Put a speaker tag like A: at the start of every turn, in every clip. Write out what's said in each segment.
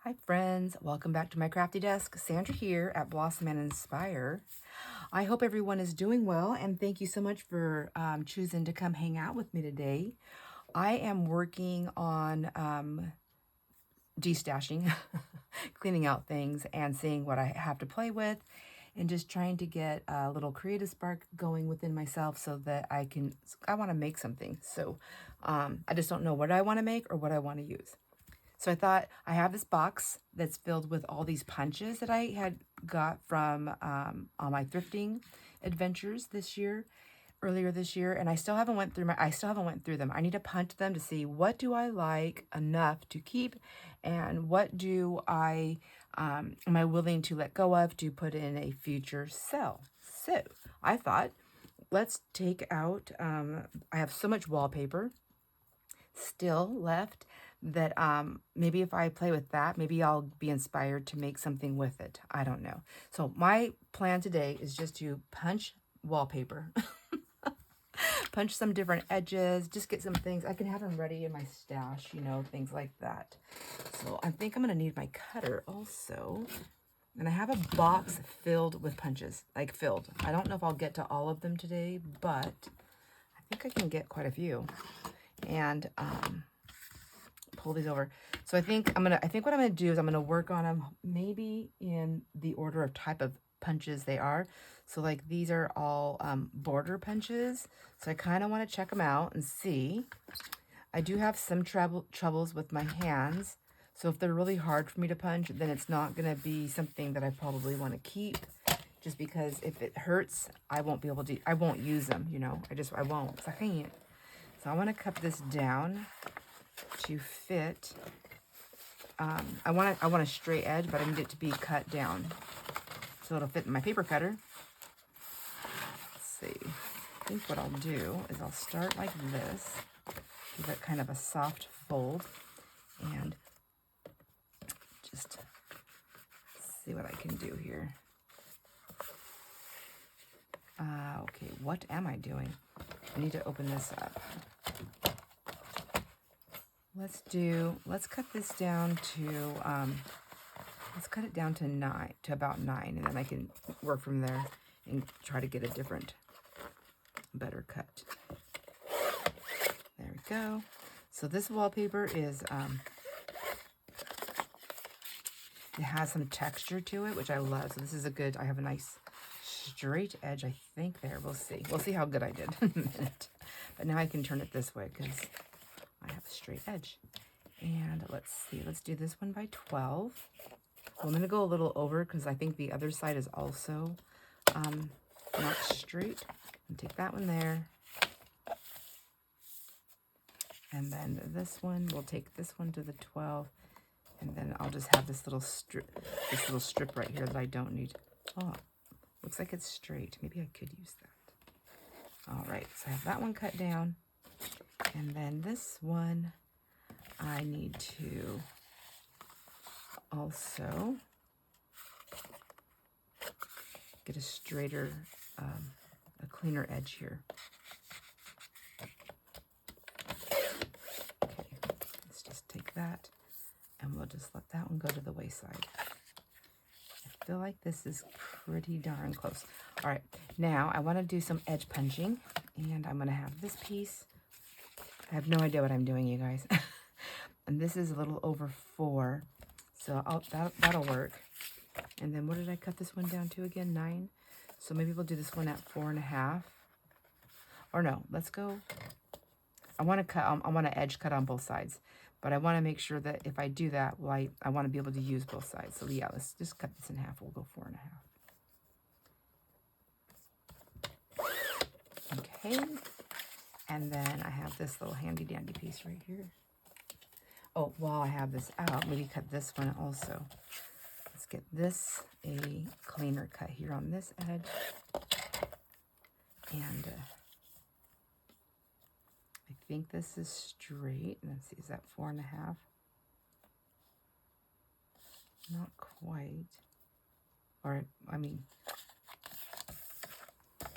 A: Hi friends, welcome back to my crafty desk. Sandra here at Blossom and Inspire. I hope everyone is doing well and thank you so much for choosing to come hang out with me today. I am working on destashing, cleaning out things and seeing what I have to play with and just trying to get a little creative spark going within myself so that I want to make something. So I just don't know what I want to make or what I want to use. So I thought I have this box that's filled with all these punches that I had got from on my thrifting adventures earlier this year, and I still haven't went through them. I need to punch them to see what do I like enough to keep, and what do I am I willing to let go of to put in a future sell. So I thought, let's take out. I have so much wallpaper still left that maybe if I play with that, maybe I'll be inspired to make something with it. I don't know. So my plan today is just to punch wallpaper, punch some different edges, just get some things. I can have them ready in my stash, things like that. So I think I'm going to need my cutter also. And I have a box filled with punches, like filled. I don't know if I'll get to all of them today, but I think I can get quite a few. And pull these over. So I think what I'm gonna do is I'm gonna work on them maybe in the order of type of punches they are. So like these are all border punches. So I kind of want to check them out and see. I do have some troubles with my hands. So if they're really hard for me to punch, then it's not gonna be something that I probably want to keep. Just because if it hurts, I won't be able to. I won't use them. I won't. So I can't. So I want to cut this down to fit. I want a straight edge, but I need it to be cut down so it'll fit in my paper cutter. Let's see. I think what I'll do is I'll start like this, give it kind of a soft fold, and just see what I can do here. Okay, what am I doing? I need to open this up. Let's cut this down to, let's cut it down to about 9, and then I can work from there and try to get a better cut. There we go. So this wallpaper is, it has some texture to it, which I love. So this is I have a nice straight edge, I think there. We'll see. We'll see how good I did in a minute. But now I can turn it this way because I have a straight edge. And let's see, let's do this one by 12. I'm going to go a little over because I think the other side is also not straight. And take that one there. And then this one, we'll take this one to the 12. And then I'll just have this little strip right here that I don't need. Oh, looks like it's straight. Maybe I could use that. All right, so I have that one cut down. And then this one, I need to also get a straighter, a cleaner edge here. Okay, let's just take that and we'll just let that one go to the wayside. I feel like this is pretty darn close. All right, now I want to do some edge punching, and I'm going to have this piece. I have no idea what I'm doing, you guys. And this is a little over 4, so that'll work. And then what did I cut this one down to again? 9. So maybe we'll do this one at 4.5. Or no, let's go. I want to edge cut on both sides, but I want to make sure that if I do that, well, I want to be able to use both sides. So yeah, let's just cut this in half. We'll go 4.5. Okay. And then I have this little handy dandy piece right here. Oh, while I have this out, maybe cut this one also. Let's get this a cleaner cut here on this edge. And I think this is straight. Let's see, is that 4.5? Not quite. Or, I mean,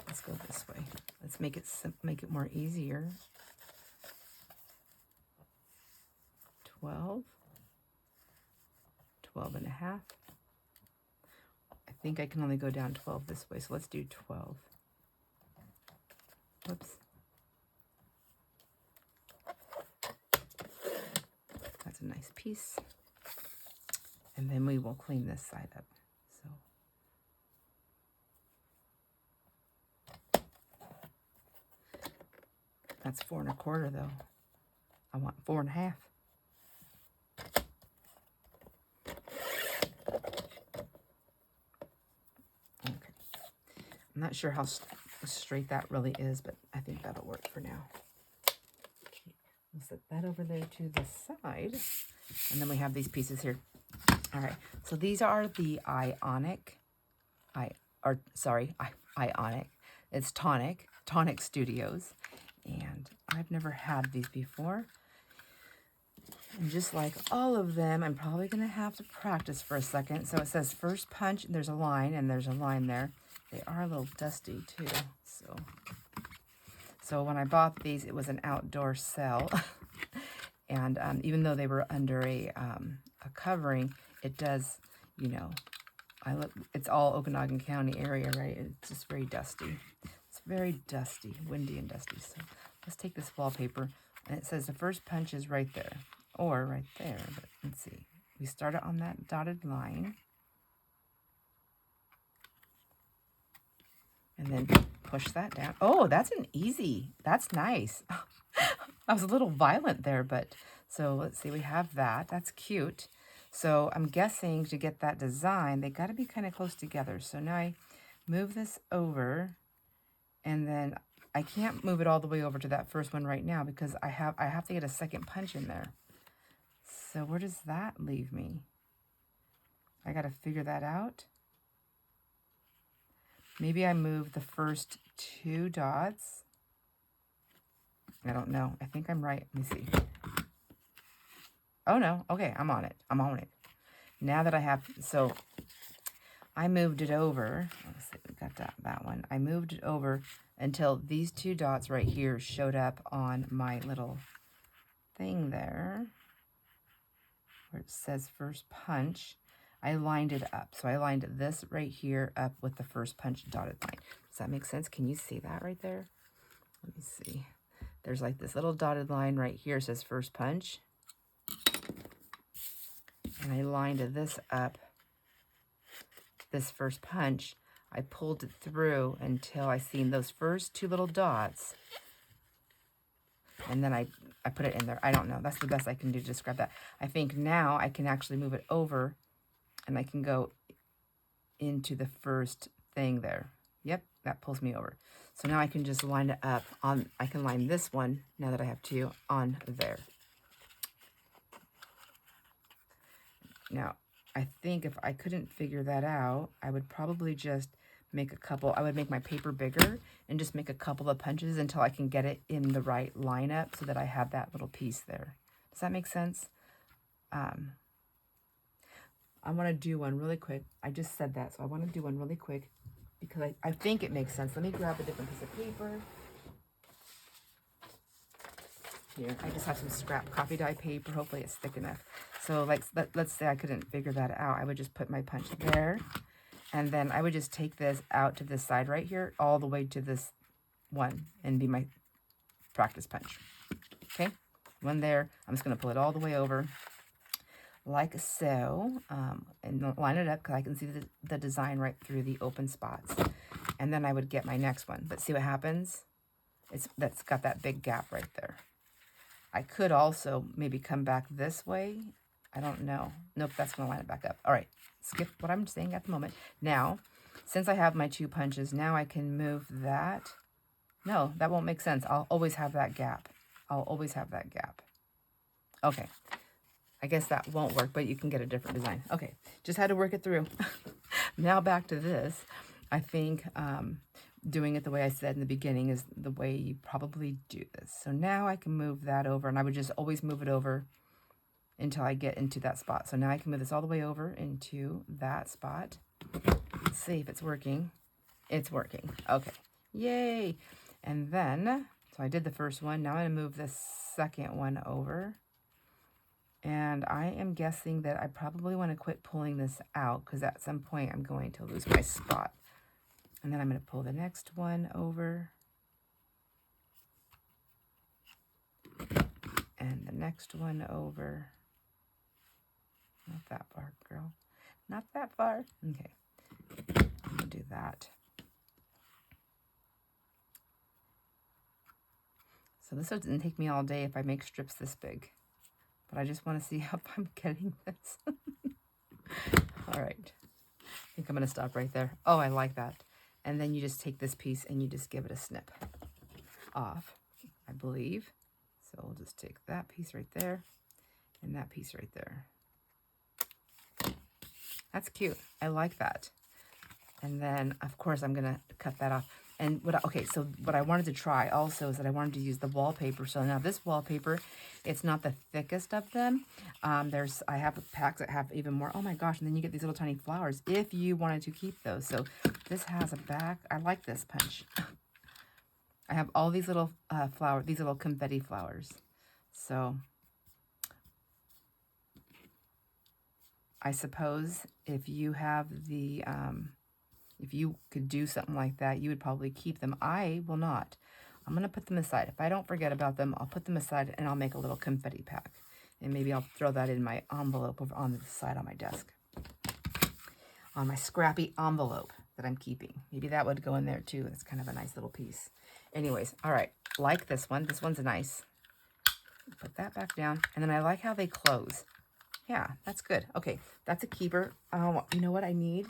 A: let's go this way. Let's make it more easier. 12, 12 and a half. I think I can only go down 12 this way, so let's do 12. Whoops. That's a nice piece. And then we will clean this side up. So that's 4 1/4 though. I want 4 1/2. Okay. I'm not sure how straight that really is, but I think that'll work for now. Okay. We'll set that over there to the side. And then we have these pieces here. All right. So these are the Ionic. It's Tonic Studios. And I've never had these before. And just like all of them, I'm probably going to have to practice for a second. So it says first punch, and there's a line, and there's a line there. They are a little dusty too. So when I bought these, it was an outdoor sale. And even though they were under a covering, it does, you know, it's all Okanagan County area, right? It's just very dusty. It's very dusty, windy and dusty. So let's take this wallpaper, and it says the first punch is right there, or right there. But let's see. We started on that dotted line, and then push that down. Oh, that's nice. I was a little violent there, but so let's see. We have that. That's cute. So I'm guessing to get that design, they got to be kind of close together. So now I move this over, and then I can't move it all the way over to that first one right now because I have to get a second punch in there. So where does that leave me? I got to figure that out. Maybe I move the first 2 dots. I don't know. I think I'm right. Let me see. Oh, no. Okay, I'm on it. I'm on it. Now that I have... So, I moved it over. Let's see. We got that one. I moved it over until these 2 dots right here showed up on my little thing there. Where it says first punch. I lined it up. So, I lined this right here up with the first punch dotted line. Does that make sense? Can you see that right there? Let me see. There's like this little dotted line right here. It says first punch. And I lined this up, this first punch. I pulled it through until I seen those first 2 little dots. And then I put it in there. I don't know. That's the best I can do to describe that. I think now I can actually move it over, and I can go into the first thing there. Yep, that pulls me over. So now I can just line it up on, I can line this one, now that I have 2, on there. Now, I think if I couldn't figure that out, I would probably just make a couple, I would make my paper bigger and just make a couple of punches until I can get it in the right lineup so that I have that little piece there. Does that make sense? I want to do one really quick. I just said that, so I want to do one really quick because I think it makes sense. Let me grab a different piece of paper. Here, I just have some scrap coffee dye paper. Hopefully it's thick enough. So like, let's say I couldn't figure that out. I would just put my punch there. And then I would just take this out to this side right here, all the way to this one, and be my practice punch. Okay, one there. I'm just going to pull it all the way over, like so, and line it up because I can see the design right through the open spots. And then I would get my next one. But see what happens? That's got that big gap right there. I could also maybe come back this way. I don't know. Nope, that's going to line it back up. All right, skip what I'm saying at the moment. Now, since I have my 2 punches, now I can move that. No, that won't make sense. I'll always have that gap. I'll always have that gap. Okay. I guess that won't work, but you can get a different design. Okay, just had to work it through. Now back to this. I think doing it the way I said in the beginning is the way you probably do this. So now I can move that over, and I would just always move it over until I get into that spot. So now I can move this all the way over into that spot. Let's see if it's working. It's working. Okay. Yay. And then, so I did the first one. Now I'm going to move the second one over. And I am guessing that I probably want to quit pulling this out because at some point I'm going to lose my spot. And then I'm going to pull the next one over. And the next one over. Not that far, girl. Not that far. Okay. I'm going to do that. So this doesn't take me all day if I make strips this big. But I just want to see how I'm getting this. All right. I think I'm going to stop right there. Oh, I like that. And then you just take this piece and you just give it a snip off, I believe. So we'll just take that piece right there and that piece right there. That's cute. I like that. And then, of course, I'm going to cut that off. And so what I wanted to try also is that I wanted to use the wallpaper. So now this wallpaper, it's not the thickest of them. I have packs that have even more. Oh my gosh, and then you get these little tiny flowers if you wanted to keep those. So this has a back. I like this punch. I have all these little these little confetti flowers. So I suppose if you have the... if you could do something like that, you would probably keep them. I will not. I'm going to put them aside. If I don't forget about them, I'll put them aside and I'll make a little confetti pack. And maybe I'll throw that in my envelope over on the side on my desk. On my scrappy envelope that I'm keeping. Maybe that would go in there too. It's kind of a nice little piece. Anyways, all right. Like this one. This one's nice. Put that back down. And then I like how they close. Yeah, that's good. Okay, that's a keeper. You know what I need?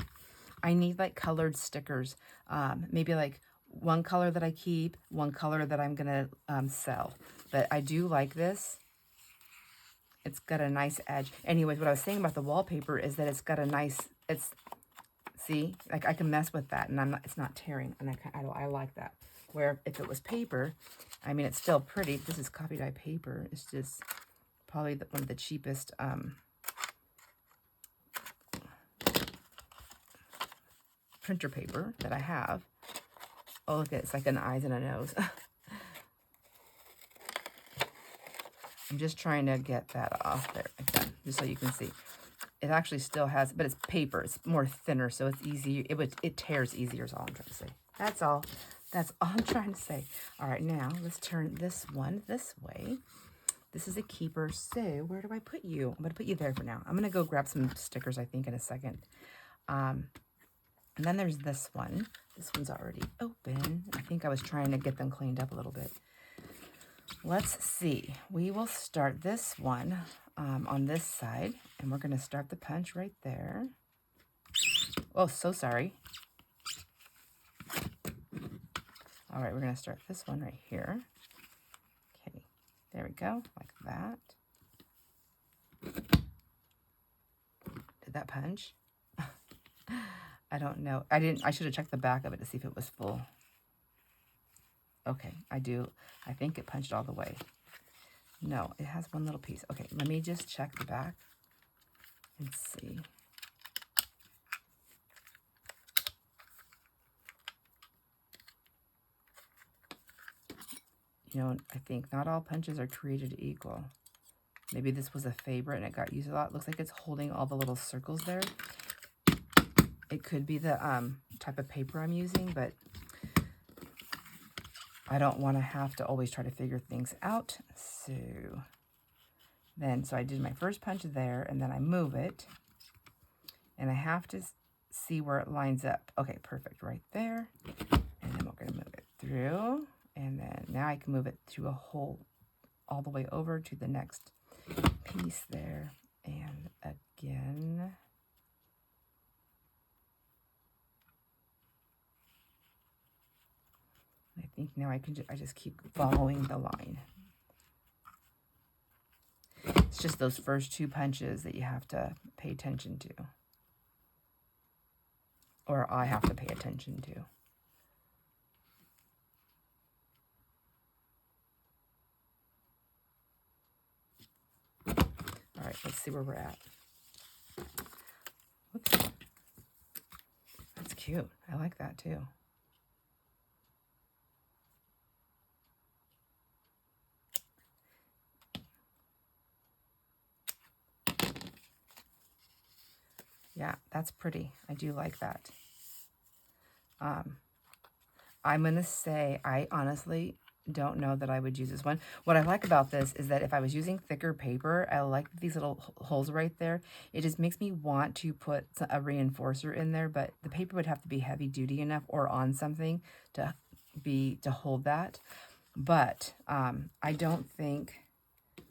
A: I need like colored stickers, maybe like one color that I keep, one color that I'm going to sell. But I do like this. It's got a nice edge. Anyways, what I was saying about the wallpaper is that it's got a nice, see, like I can mess with that and it's not tearing. And I like that. Where if it was paper, I mean, it's still pretty. This is copy dye paper. It's just probably one of the cheapest, printer paper that I have. Oh, look at it. It's like an eyes and a nose. I'm just trying to get that off there like that, just so you can see. It actually still has, but it's paper. It's more thinner, so it's easy. It tears easier is all I'm trying to say. That's all. That's all I'm trying to say. All right, now let's turn this one this way. This is a keeper. So where do I put you? I'm going to put you there for now. I'm going to go grab some stickers, I think, in a second. And then there's this one. This one's already open. I think I was trying to get them cleaned up a little bit. Let's see. We will start this one on this side. And we're going to start the punch right there. Oh, so sorry. All right, we're going to start this one right here. Okay, there we go, like that. Did that punch? I don't know. I should have checked the back of it to see if it was full. Okay, I do. I think it punched all the way. No, it has one little piece. Okay, let me just check the back and see. You know, I think not all punches are created equal. Maybe this was a favorite and it got used a lot. Looks like it's holding all the little circles there. It could be the type of paper I'm using, but I don't want to have to always try to figure things out. So I did my first punch there, and then I move it, and I have to see where it lines up. Okay, perfect, right there. And then we're going to move it through, and then now I can move it through a hole all the way over to the next piece there. And again... I think now I just keep following the line. It's just those first two punches that you have to pay attention to. Or I have to pay attention to. All right, let's see where we're at. Whoops. That's cute. I like that too. Yeah, that's pretty. I do like that. I'm going to say I honestly don't know that I would use this one. What I like about this is that if I was using thicker paper, I like these little holes right there. It just makes me want to put a reinforcer in there, but the paper would have to be heavy duty enough or on something to hold that. But I don't think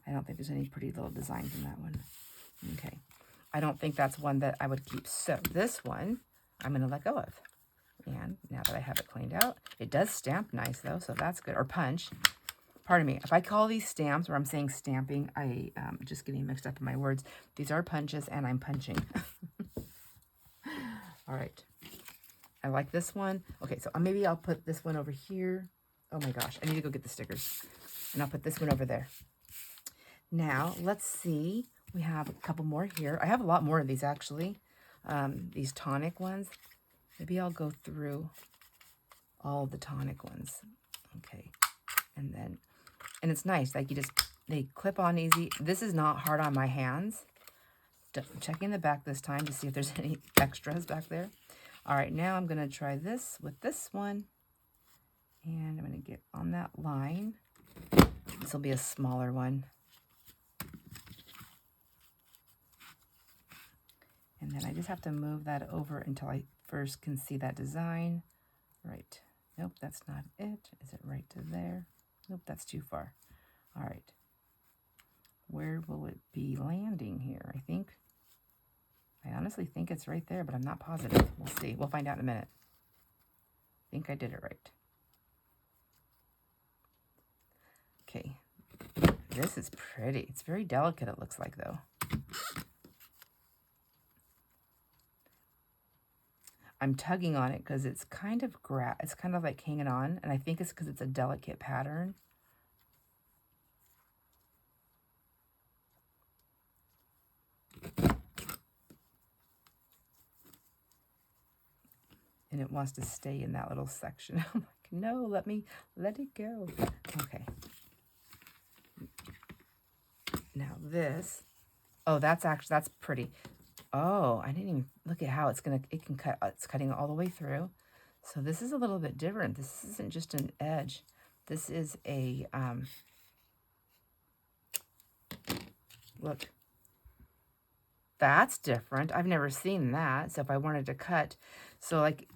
A: there's any pretty little designs in that one. Okay. I don't think that's one that I would keep. So this one I'm going to let go of. And now that I have it cleaned out, it does stamp nice though, so that's good. Or punch. Pardon me. If I call these stamps or I'm saying stamping, I just getting mixed up in my words. These are punches and I'm punching. All right. I like this one. Okay, so maybe I'll put this one over here. Oh my gosh, I need to go get the stickers. And I'll put this one over there. Now, let's see. We have a couple more here. I have a lot more of these actually. These tonic ones. Maybe I'll go through all the tonic ones. Okay. And it's nice. Like they clip on easy. This is not hard on my hands. Checking the back this time to see if there's any extras back there. All right, now I'm going to try this with this one. And I'm going to get on that line. This will be a smaller one. And then I just have to move that over until I first can see that design. Right. Nope, that's not it. Is it right to there? Nope, that's too far. All right. Where will it be landing here? I honestly think it's right there, but I'm not positive. We'll see. We'll find out in a minute. I think I did it right. Okay. This is pretty. It's very delicate, it looks like, though. I'm tugging on it because it's kind of like hanging on, and I think it's because it's a delicate pattern. And it wants to stay in that little section. I'm like, no, let it go. Okay. Now this, oh, that's pretty. Oh, I didn't even look at how it can cut. It's cutting all the way through. So this is a little bit different. This isn't just an edge. This is a, look, that's different. I've never seen that. So if I wanted to cut, so like,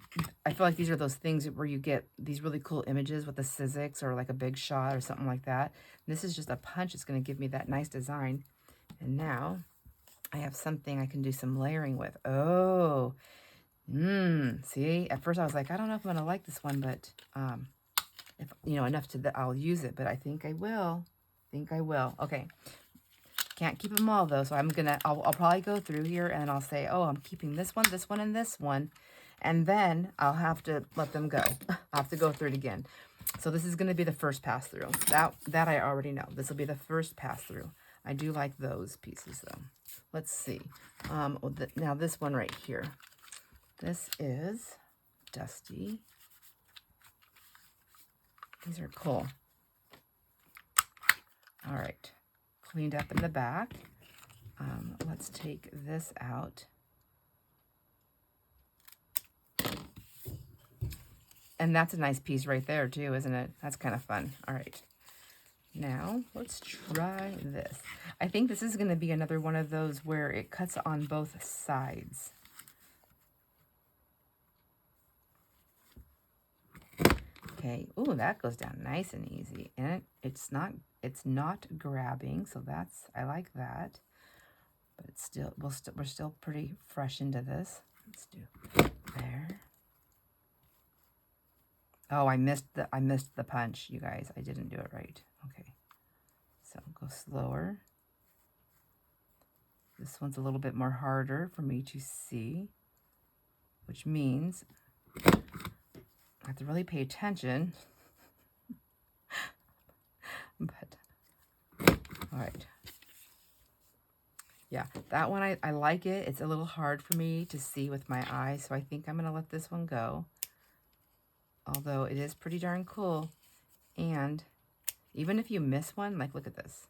A: I feel like these are those things where you get these really cool images with the Sizzix or like a big shot or something like that. And this is just a punch. It's going to give me that nice design. And now I have something I can do some layering with. Oh, see, at first I was like, I don't know if I'm going to like this one, but if, enough that I'll use it, but I think I will. Okay. Can't keep them all though, so I'll probably go through here and I'll say, oh, I'm keeping this one, and this one, and then I'll have to let them go. I'll have to go through it again. So this is going to be the first pass through. That I already know. This will be the first pass through. I do like those pieces though. Let's see. Now this one right here. This is Dusty. These are cool. All right. Cleaned up in the back. Let's take this out. And that's a nice piece right there too, isn't it? That's kind of fun. All right. Now, let's try this. I think this is going to be another one of those where it cuts on both sides. Okay. Ooh, that goes down nice and easy. And it's not grabbing, so I like that. But it's still, we're still pretty fresh into this. Let's do there. Oh, I missed the punch, you guys. I didn't do it right. Okay. So go slower. This one's a little bit more harder for me to see, which means I have to really pay attention. But all right. Yeah, that one I like it. It's a little hard for me to see with my eyes, so I think I'm going to let this one go. Although it is pretty darn cool. And even if you miss one, like look at this.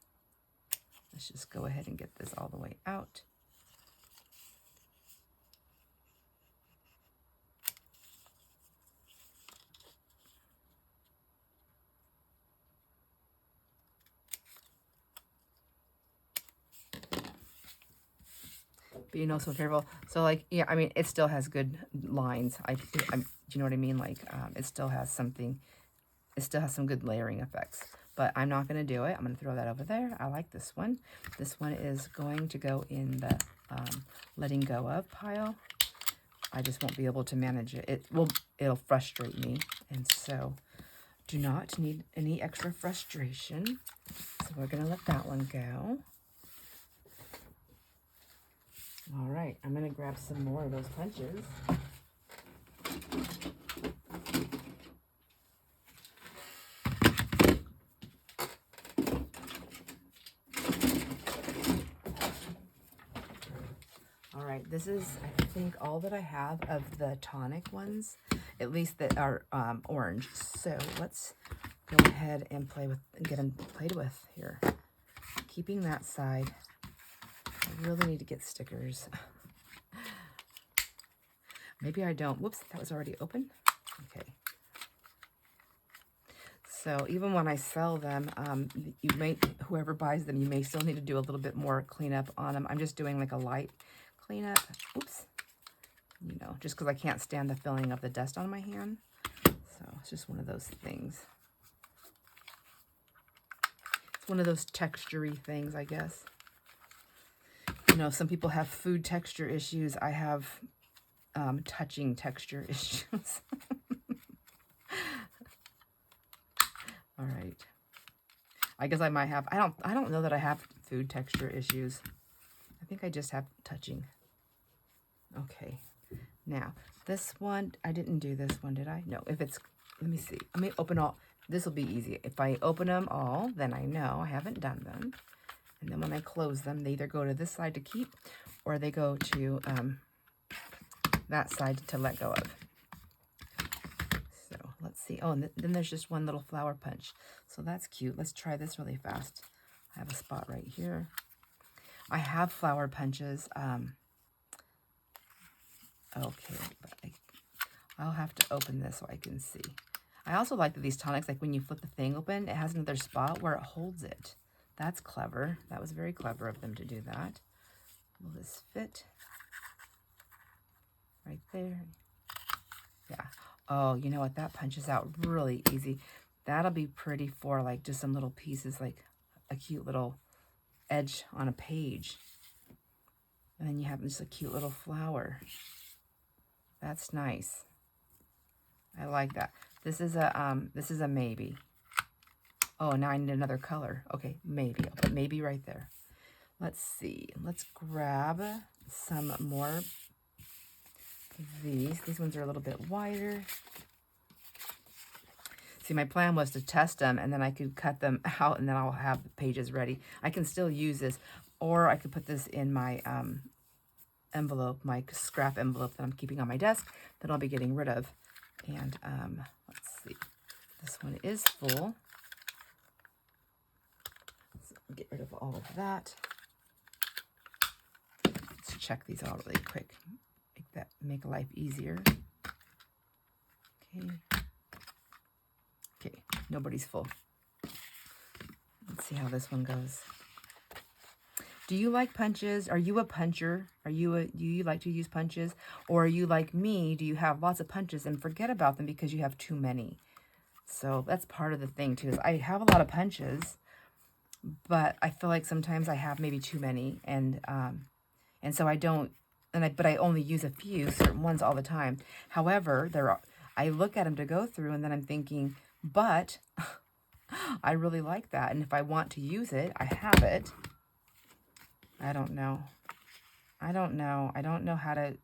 A: Let's just go ahead and get this all the way out. but you know, so careful. So like, yeah, I mean, it still has good lines. Do you know what I mean? Like, it still has something, it still has some good layering effects, but I'm not going to do it. I'm going to throw that over there. I like this one. This one is going to go in the letting go of pile. I just won't be able to manage it. It'll frustrate me. And so do not need any extra frustration. So we're going to let that one go. All right, I'm going to grab some more of those punches. All right, this is, I think, all that I have of the tonic ones, at least that are orange. So let's go ahead and get them played with here. Keeping that side. I really need to get stickers. Maybe I don't. Whoops, that was already open. Okay. So even when I sell them, whoever buys them, you may still need to do a little bit more cleanup on them. I'm just doing like a light cleanup. Oops. You know, just because I can't stand the feeling of the dust on my hand. So it's just one of those things. It's one of those texture-y things, I guess. You know, some people have food texture issues. I have touching texture issues. All right. I guess I might have, I don't know that I have food texture issues. I think I just have touching. Okay. Now, this one, I didn't do this one, did I? No, if it's, let me see. Let me open all, this will be easy. If I open them all, then I know I haven't done them. And then when I close them, they either go to this side to keep, or they go to that side to let go of. So let's see. Oh, and then there's just one little flower punch. So that's cute. Let's try this really fast. I have a spot right here. I have flower punches. Okay, but I'll have to open this so I can see. I also like that these tonics, like when you flip the thing open, it has another spot where it holds it. That's clever. That was very clever of them to do that. Will this fit? Right there. Yeah. Oh, you know what? That punches out really easy. That'll be pretty for like just some little pieces, like a cute little edge on a page. And then you have just a cute little flower. That's nice. I like that. This is a maybe. Oh, now I need another color. Okay, maybe. I'll put maybe right there. Let's see. Let's grab some more of these. These ones are a little bit wider. See, my plan was to test them, and then I could cut them out, and then I'll have the pages ready. I can still use this, or I could put this in my envelope, my scrap envelope that I'm keeping on my desk that I'll be getting rid of. And let's see. This one is full. So get rid of all of that. Let's check these out really quick. Make life easier. Okay. Okay, nobody's full. Let's see how this one goes. Do you like punches? Are you a puncher? Do you like to use punches? Or are you like me? Do you have lots of punches and forget about them because you have too many? So that's part of the thing too, is I have a lot of punches, but I feel like sometimes I have maybe too many, and so I don't, but I only use a few certain ones all the time. However, I look at them to go through, and then I'm thinking, but I really like that, and if I want to use it, I have it. I don't know. I don't know how to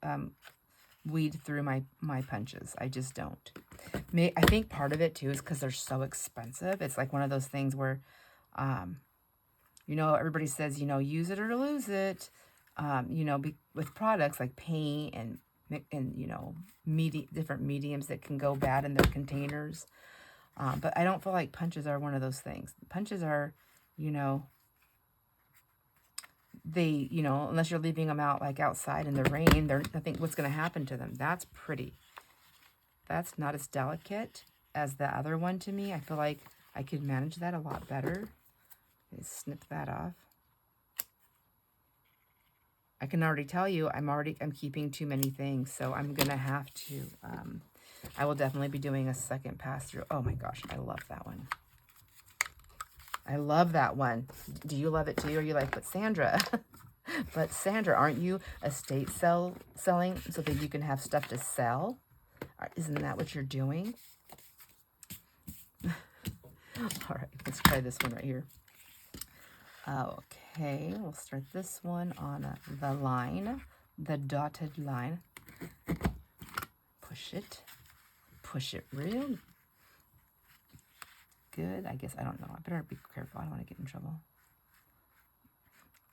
A: weed through my punches. I just don't. I think part of it too is because they're so expensive. It's like one of those things where, you know, everybody says, you know, use it or lose it. You know, with products like paint and you know, different mediums that can go bad in their containers. But I don't feel like punches are one of those things. Punches are, you know, you know, unless you're leaving them out like outside in the rain, I think what's going to happen to them. That's pretty. That's not as delicate as the other one to me. I feel like I could manage that a lot better. Snip that off. I can already tell you, I'm keeping too many things, so I'm gonna have to, I will definitely be doing a second pass through. Oh my gosh, I love that one. I love that one. Do you love it too? Or are you like, but Sandra, but Sandra, aren't you estate selling so that you can have stuff to sell? Isn't that what you're doing? All right, let's try this one right here. Okay, we'll start this one on the line, the dotted line. Push it real good. I guess, I don't know. I better be careful. I don't want to get in trouble.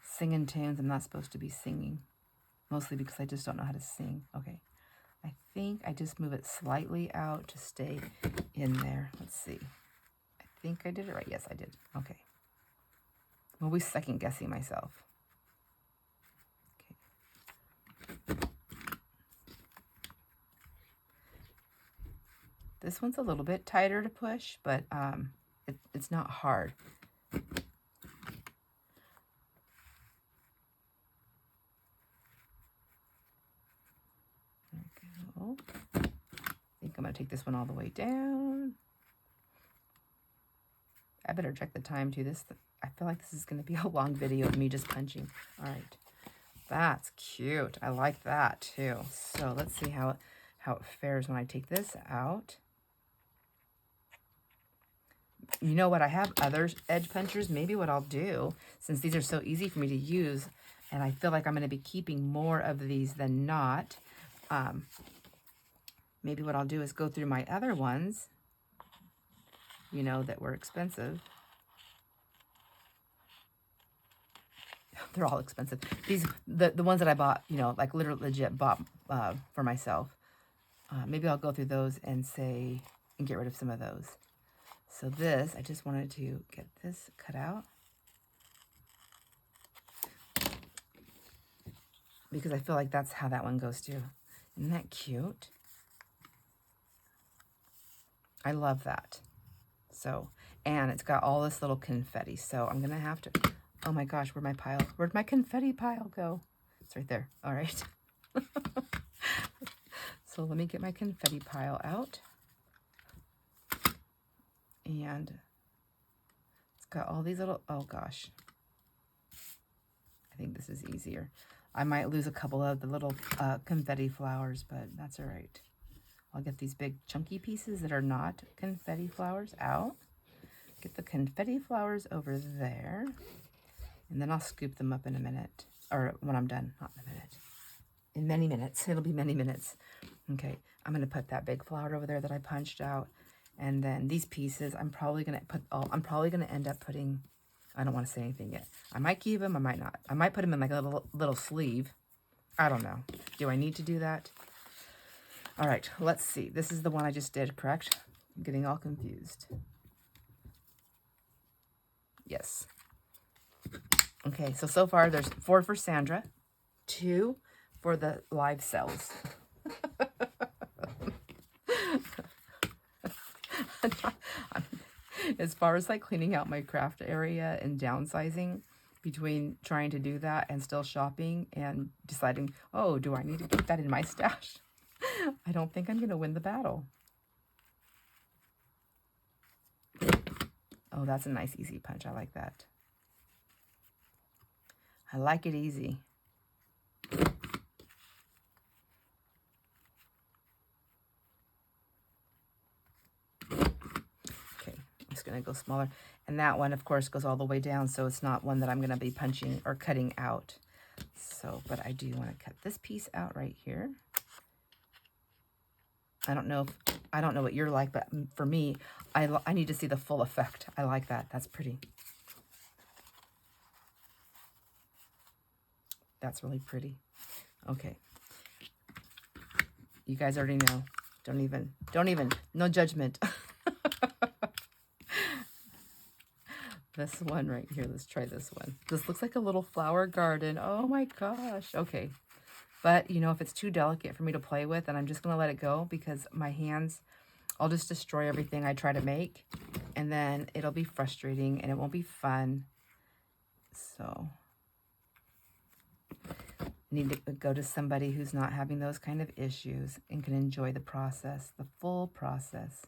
A: Singing tunes I'm not supposed to be singing, mostly because I just don't know how to sing. Okay, I think I just move it slightly out to stay in there. Let's see. I think I did it right. Yes, I did. Okay. I'm always second guessing myself. Okay. This one's a little bit tighter to push, but it's not hard. There we go. I think I'm going to take this one all the way down. I better check the time too. I feel like this is going to be a long video of me just punching. All right. That's cute. I like that too. So let's see how it fares when I take this out. You know what? I have other edge punchers. Maybe what I'll do, since these are so easy for me to use, and I feel like I'm going to be keeping more of these than not, maybe what I'll do is go through my other ones, you know, that were expensive. They're all expensive. These, the ones that I bought, you know, like literally legit bought for myself. Maybe I'll go through those and get rid of some of those. So this, I just wanted to get this cut out because I feel like that's how that one goes too. Isn't that cute? I love that. So, and it's got all this little confetti. So I'm going to have to, oh my gosh, where'd my confetti pile go? It's right there. All right. So let me get my confetti pile out. And it's got all these little, oh gosh. I think this is easier. I might lose a couple of the little confetti flowers, but that's all right. I'll get these big chunky pieces that are not confetti flowers out. Get the confetti flowers over there. And then I'll scoop them up in a minute. Or when I'm done, not in a minute. In many minutes. It'll be many minutes. Okay, I'm going to put that big flower over there that I punched out. And then these pieces, I'm probably going to end up putting, I don't want to say anything yet. I might keep them, I might not. I might put them in like a little sleeve. I don't know. Do I need to do that? All right, let's see. This is the one I just did, correct? I'm getting all confused. Yes. Okay, so far there's 4 for Sandra, 2 for the live cells. As far as like cleaning out my craft area and downsizing, between trying to do that and still shopping and deciding, oh, do I need to keep that in my stash? I don't think I'm going to win the battle. Oh, that's a nice easy punch. I like that. I like it easy. Going to go smaller, and that one of course goes all the way down, so it's not one that I'm going to be punching or cutting out. So, but I do want to cut this piece out right here. I don't know what you're like, but for me, I need to see the full effect. I like that. That's pretty. That's really pretty. Okay. You guys already know. Don't even, no judgment. This one right here, let's try this one. This looks like a little flower garden. Oh my gosh. Okay. But, you know, if it's too delicate for me to play with, then I'm just going to let it go because my hands, I'll just destroy everything I try to make. And then it'll be frustrating and it won't be fun. So, Need to go to somebody who's not having those kind of issues and can enjoy the process, the full process.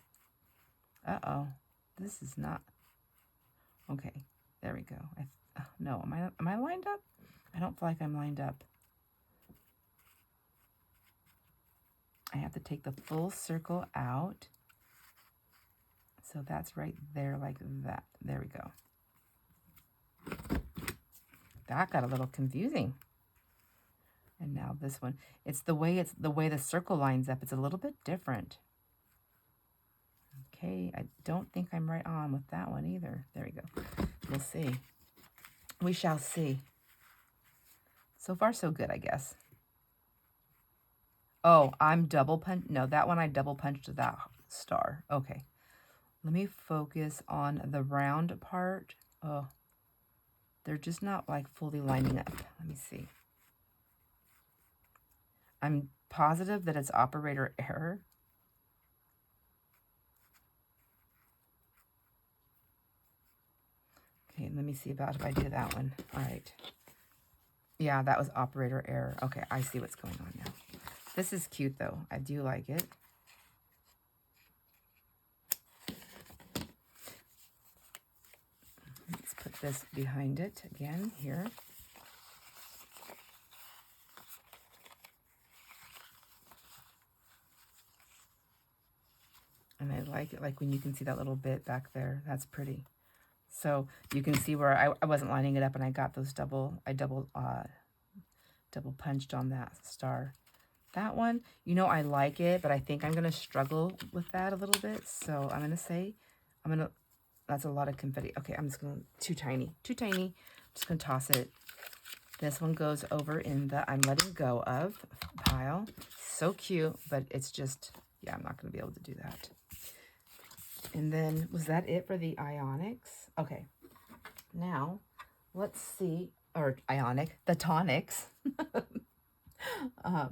A: Uh-oh, this is not, okay, there we go. No, am I lined up? I don't feel like I'm lined up. I have to take the full circle out. So that's right there like that. There we go. That got a little confusing. And now this one, it's the way the circle lines up. It's a little bit different. Okay, I don't think I'm right on with that one either. There we go. We'll see. We shall see. So far, so good, I guess. Oh, I'm double punch. No, that one I double punched that star. Okay. Let me focus on the round part. Oh, they're just not like fully lining up. Let me see. I'm positive that it's operator error. Okay, let me see about if I do that one. All right. Yeah, that was operator error. Okay, I see what's going on now. This is cute, though. I do like it. Let's put this behind it again here. And I like it, like when you can see that little bit back there. That's pretty. So you can see where I wasn't lining it up, and I got those double punched on that star. That one, you know, I like it, but I think I'm going to struggle with that a little bit. So I'm going to say, that's a lot of confetti. Okay, I'm just going to, too tiny. I'm just going to toss it. This one goes over in the I'm letting go of pile. So cute, but it's just, yeah, I'm not going to be able to do that. And then, was that it for the ionics? Okay, now let's see, or ionic, the tonics. I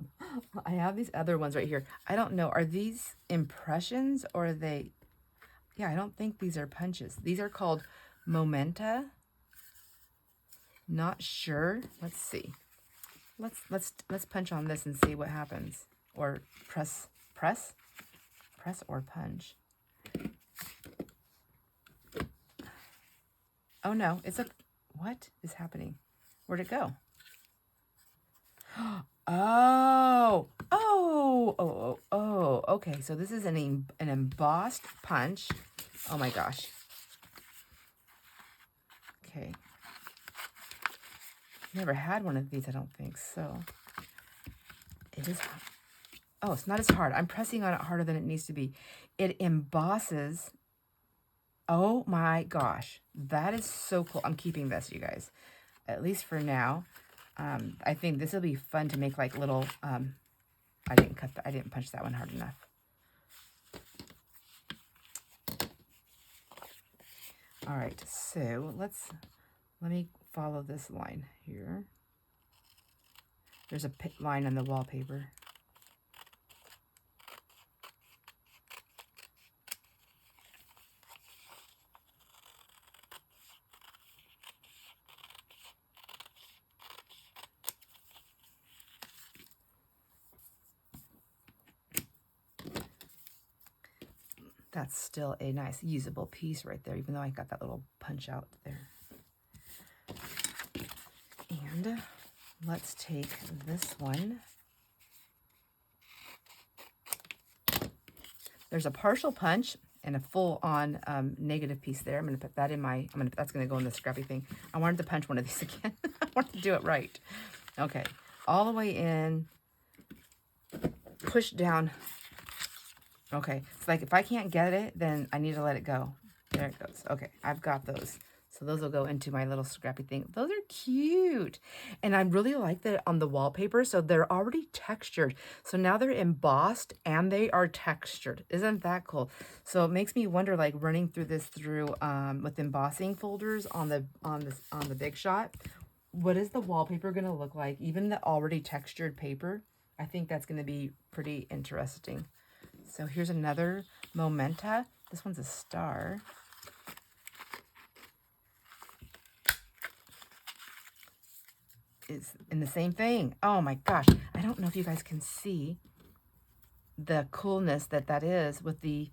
A: have these other ones right here. I don't know, are these impressions or are they, yeah, I don't think these are punches. These are called momenta. Not sure. Let's see. Let's punch on this and see what happens. Or press or punch. Oh no, what is happening? Where'd it go? Oh, okay. So this is an embossed punch. Oh my gosh. Okay. Never had one of these, I don't think. So it is, oh, it's not as hard. I'm pressing on it harder than it needs to be. It embosses. Oh my gosh. That is so cool. I'm keeping this, you guys, at least for now. I think this will be fun to make like little, I didn't punch that one hard enough. All right, so let me follow this line here. There's a line on the wallpaper. That's still a nice usable piece right there, even though I got that little punch out there. And let's take this one. There's a partial punch and a full-on negative piece there. I'm going to put that in my, that's going to go in the scrappy thing. I wanted to punch one of these again. I wanted to do it right. Okay, all the way in, push down. Okay, it's like if I can't get it, then I need to let it go. There it goes. Okay, I've got those. So those will go into my little scrappy thing. Those are cute. And I really like that on the wallpaper. So they're already textured. So now they're embossed and they are textured. Isn't that cool? So it makes me wonder, like running through this with embossing folders on the Big Shot. What is the wallpaper going to look like? Even the already textured paper. I think that's going to be pretty interesting. So here's another momenta. This one's a star. is in the same thing. Oh my gosh. I don't know if you guys can see the coolness that that is with the,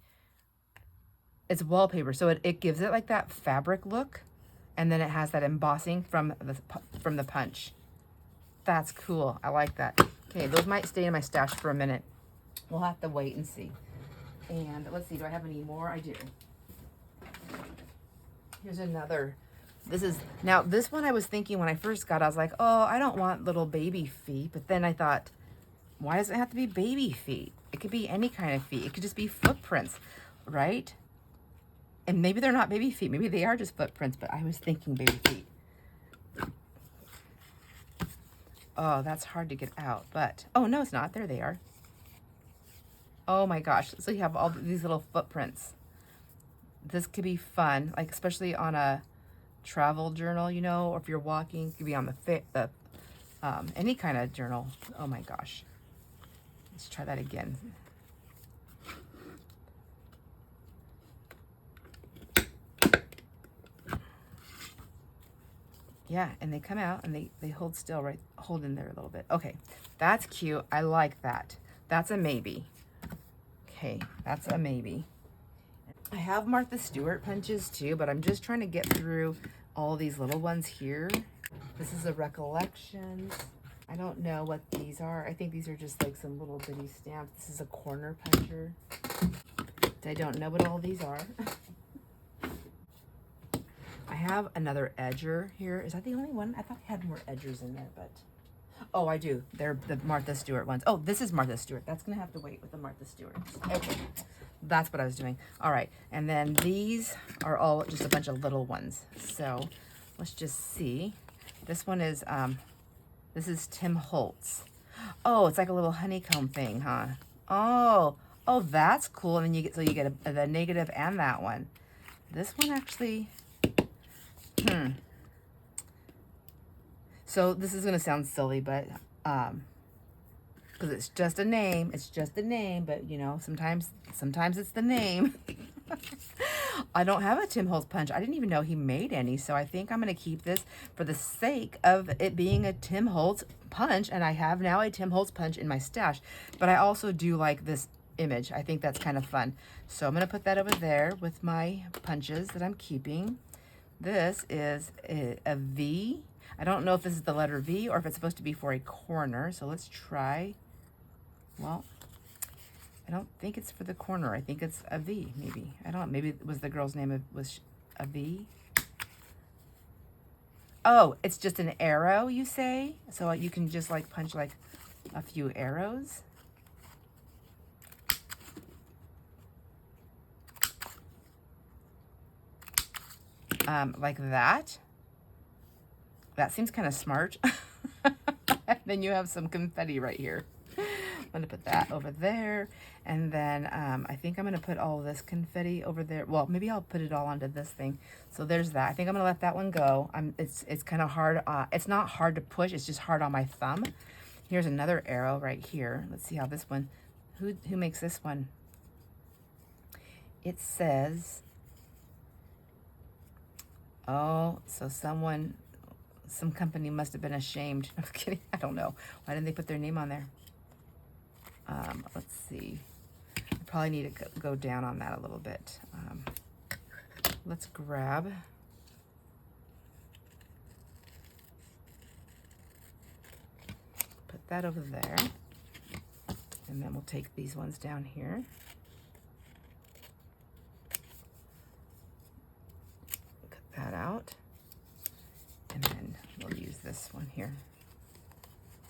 A: it's wallpaper. So it gives it like that fabric look. And then it has that embossing from the punch. That's cool. I like that. Okay, those might stay in my stash for a minute. We'll have to wait and see. And let's see, do I have any more? I do. Here's another. Now this one I was thinking when I first got it, I was like, oh, I don't want little baby feet. But then I thought, why does it have to be baby feet? It could be any kind of feet. It could just be footprints, right? And maybe they're not baby feet. Maybe they are just footprints, but I was thinking baby feet. Oh, that's hard to get out, but, oh, no, it's not. There they are. Oh my gosh. So you have all these little footprints. This could be fun, like especially on a travel journal, you know, or if you're walking, it could be on the any kind of journal. Oh my gosh. Let's try that again. Yeah, and they come out and they hold still, right? Hold in there a little bit. Okay, that's cute. I like that. That's a maybe. Okay, that's a maybe. I have Martha Stewart punches too, but I'm just trying to get through all these little ones here. This is a Recollections. I don't know what these are. I think these are just like some little bitty stamps. This is a corner puncher. I don't know what all these are. I have another edger here. Is that the only one? I thought I had more edgers in there, but... Oh, I do. They're the Martha Stewart ones. Oh, this is Martha Stewart. That's going to have to wait with the Martha Stewart. Okay. That's what I was doing. All right. And then these are all just a bunch of little ones. So let's just see. This one is, this is Tim Holtz. Oh, it's like a little honeycomb thing, huh? Oh, that's cool. And then you get, so you get the negative and that one. This one actually... So this is going to sound silly, but because it's just a name, but you know, sometimes it's the name. I don't have a Tim Holtz punch. I didn't even know he made any, so I think I'm going to keep this for the sake of it being a Tim Holtz punch, and I have now a Tim Holtz punch in my stash. But I also do like this image. I think that's kind of fun. So I'm going to put that over there with my punches that I'm keeping. This is a V. I don't know if this is the letter V or if it's supposed to be for a corner. So let's try. Well, I don't think it's for the corner. I think it's a V, maybe. I don't know. Maybe it was the girl's name was a V. Oh, it's just an arrow, you say? So you can just like punch like a few arrows. Like that. That seems kind of smart. And then you have some confetti right here. I'm gonna put that over there. And then I think I'm gonna put all of this confetti over there. Well, maybe I'll put it all onto this thing. So there's that. I think I'm gonna let that one go. It's kind of hard. It's not hard to push, it's just hard on my thumb. Here's another arrow right here. Let's see how this one, who makes this one? It says, oh, so some company must have been ashamed. I'm kidding. I don't know. Why didn't they put their name on there? Let's see. I probably need to go down on that a little bit. Let's grab. Put that over there. And then we'll take these ones down here. Cut that out. And then we'll use this one here.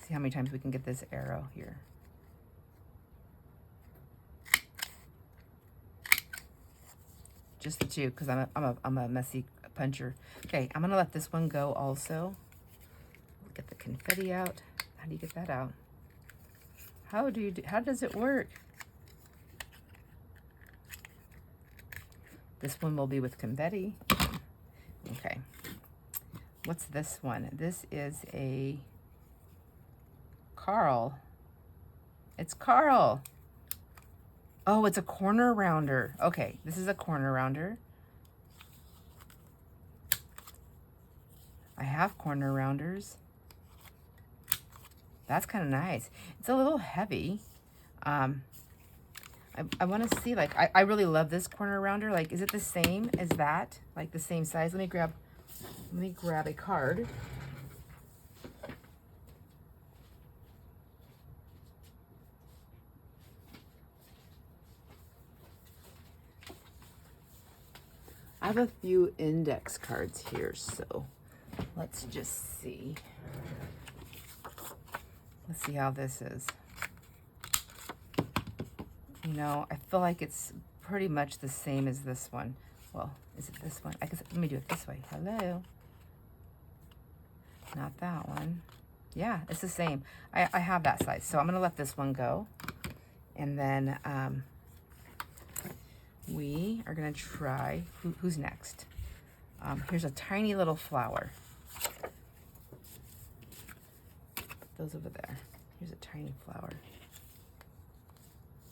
A: See how many times we can get this arrow here. Just the two, because I'm a messy puncher. Okay, I'm gonna let this one go also. Get the confetti out. How do you get that out? How does it work? This one will be with confetti. Okay. What's this one? This is a Carl. It's Carl. Oh, it's a corner rounder. Okay, this is a corner rounder. I have corner rounders. That's kind of nice. It's a little heavy. I want to see, like, I really love this corner rounder. Like, is it the same as that? Like the same size? Let me grab a card. I have a few index cards here, so let's just see. Let's see how this is. You know, I feel like it's pretty much the same as this one. Well, is it this one? I guess, let me do it this way. Hello. Not that one. Yeah, it's the same. I have that size, so I'm going to let this one go. And then we are going to try, who's next? Here's a tiny little flower. Those over there. Here's a tiny flower.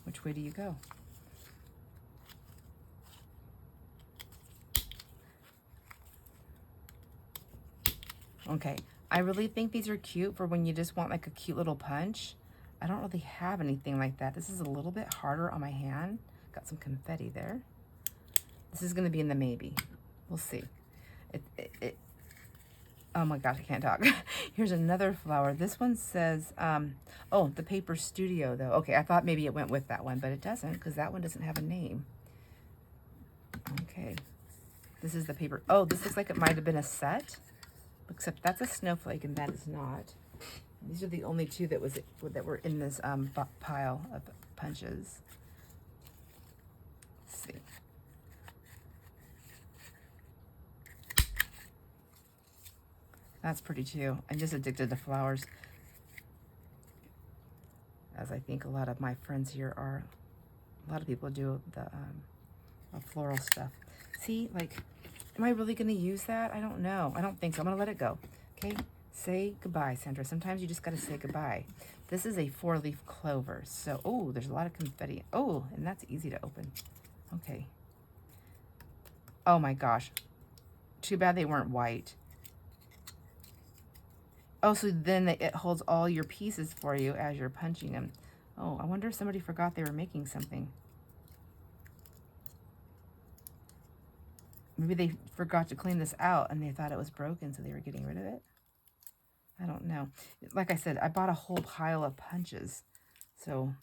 A: Which way do you go? Okay, I really think these are cute for when you just want like a cute little punch. I don't really have anything like that. This is a little bit harder on my hand. Got some confetti there. This is gonna be in the maybe. We'll see. Oh my gosh, I can't talk. Here's another flower. This one says, oh, the Paper Studio though. Okay, I thought maybe it went with that one, but it doesn't because that one doesn't have a name. Okay, this is the paper. Oh, this looks like it might have been a set, except that's a snowflake and that is not. These are the only two that were in this pile of punches. Let's see. That's pretty too. I'm just addicted to flowers, as I think a lot of my friends here are. A lot of people do the floral stuff. See, like, am I really going to use that? I don't know. I don't think so. I'm going to let it go. Okay? Say goodbye, Sandra. Sometimes you just got to say goodbye. This is a 4-leaf clover. So, oh, there's a lot of confetti. Oh, and that's easy to open. Okay. Oh my gosh. Too bad they weren't white. Oh, so then it holds all your pieces for you as you're punching them. Oh, I wonder if somebody forgot they were making something. Maybe they forgot to clean this out and they thought it was broken, so they were getting rid of it. I don't know. Like I said, I bought a whole pile of punches. So,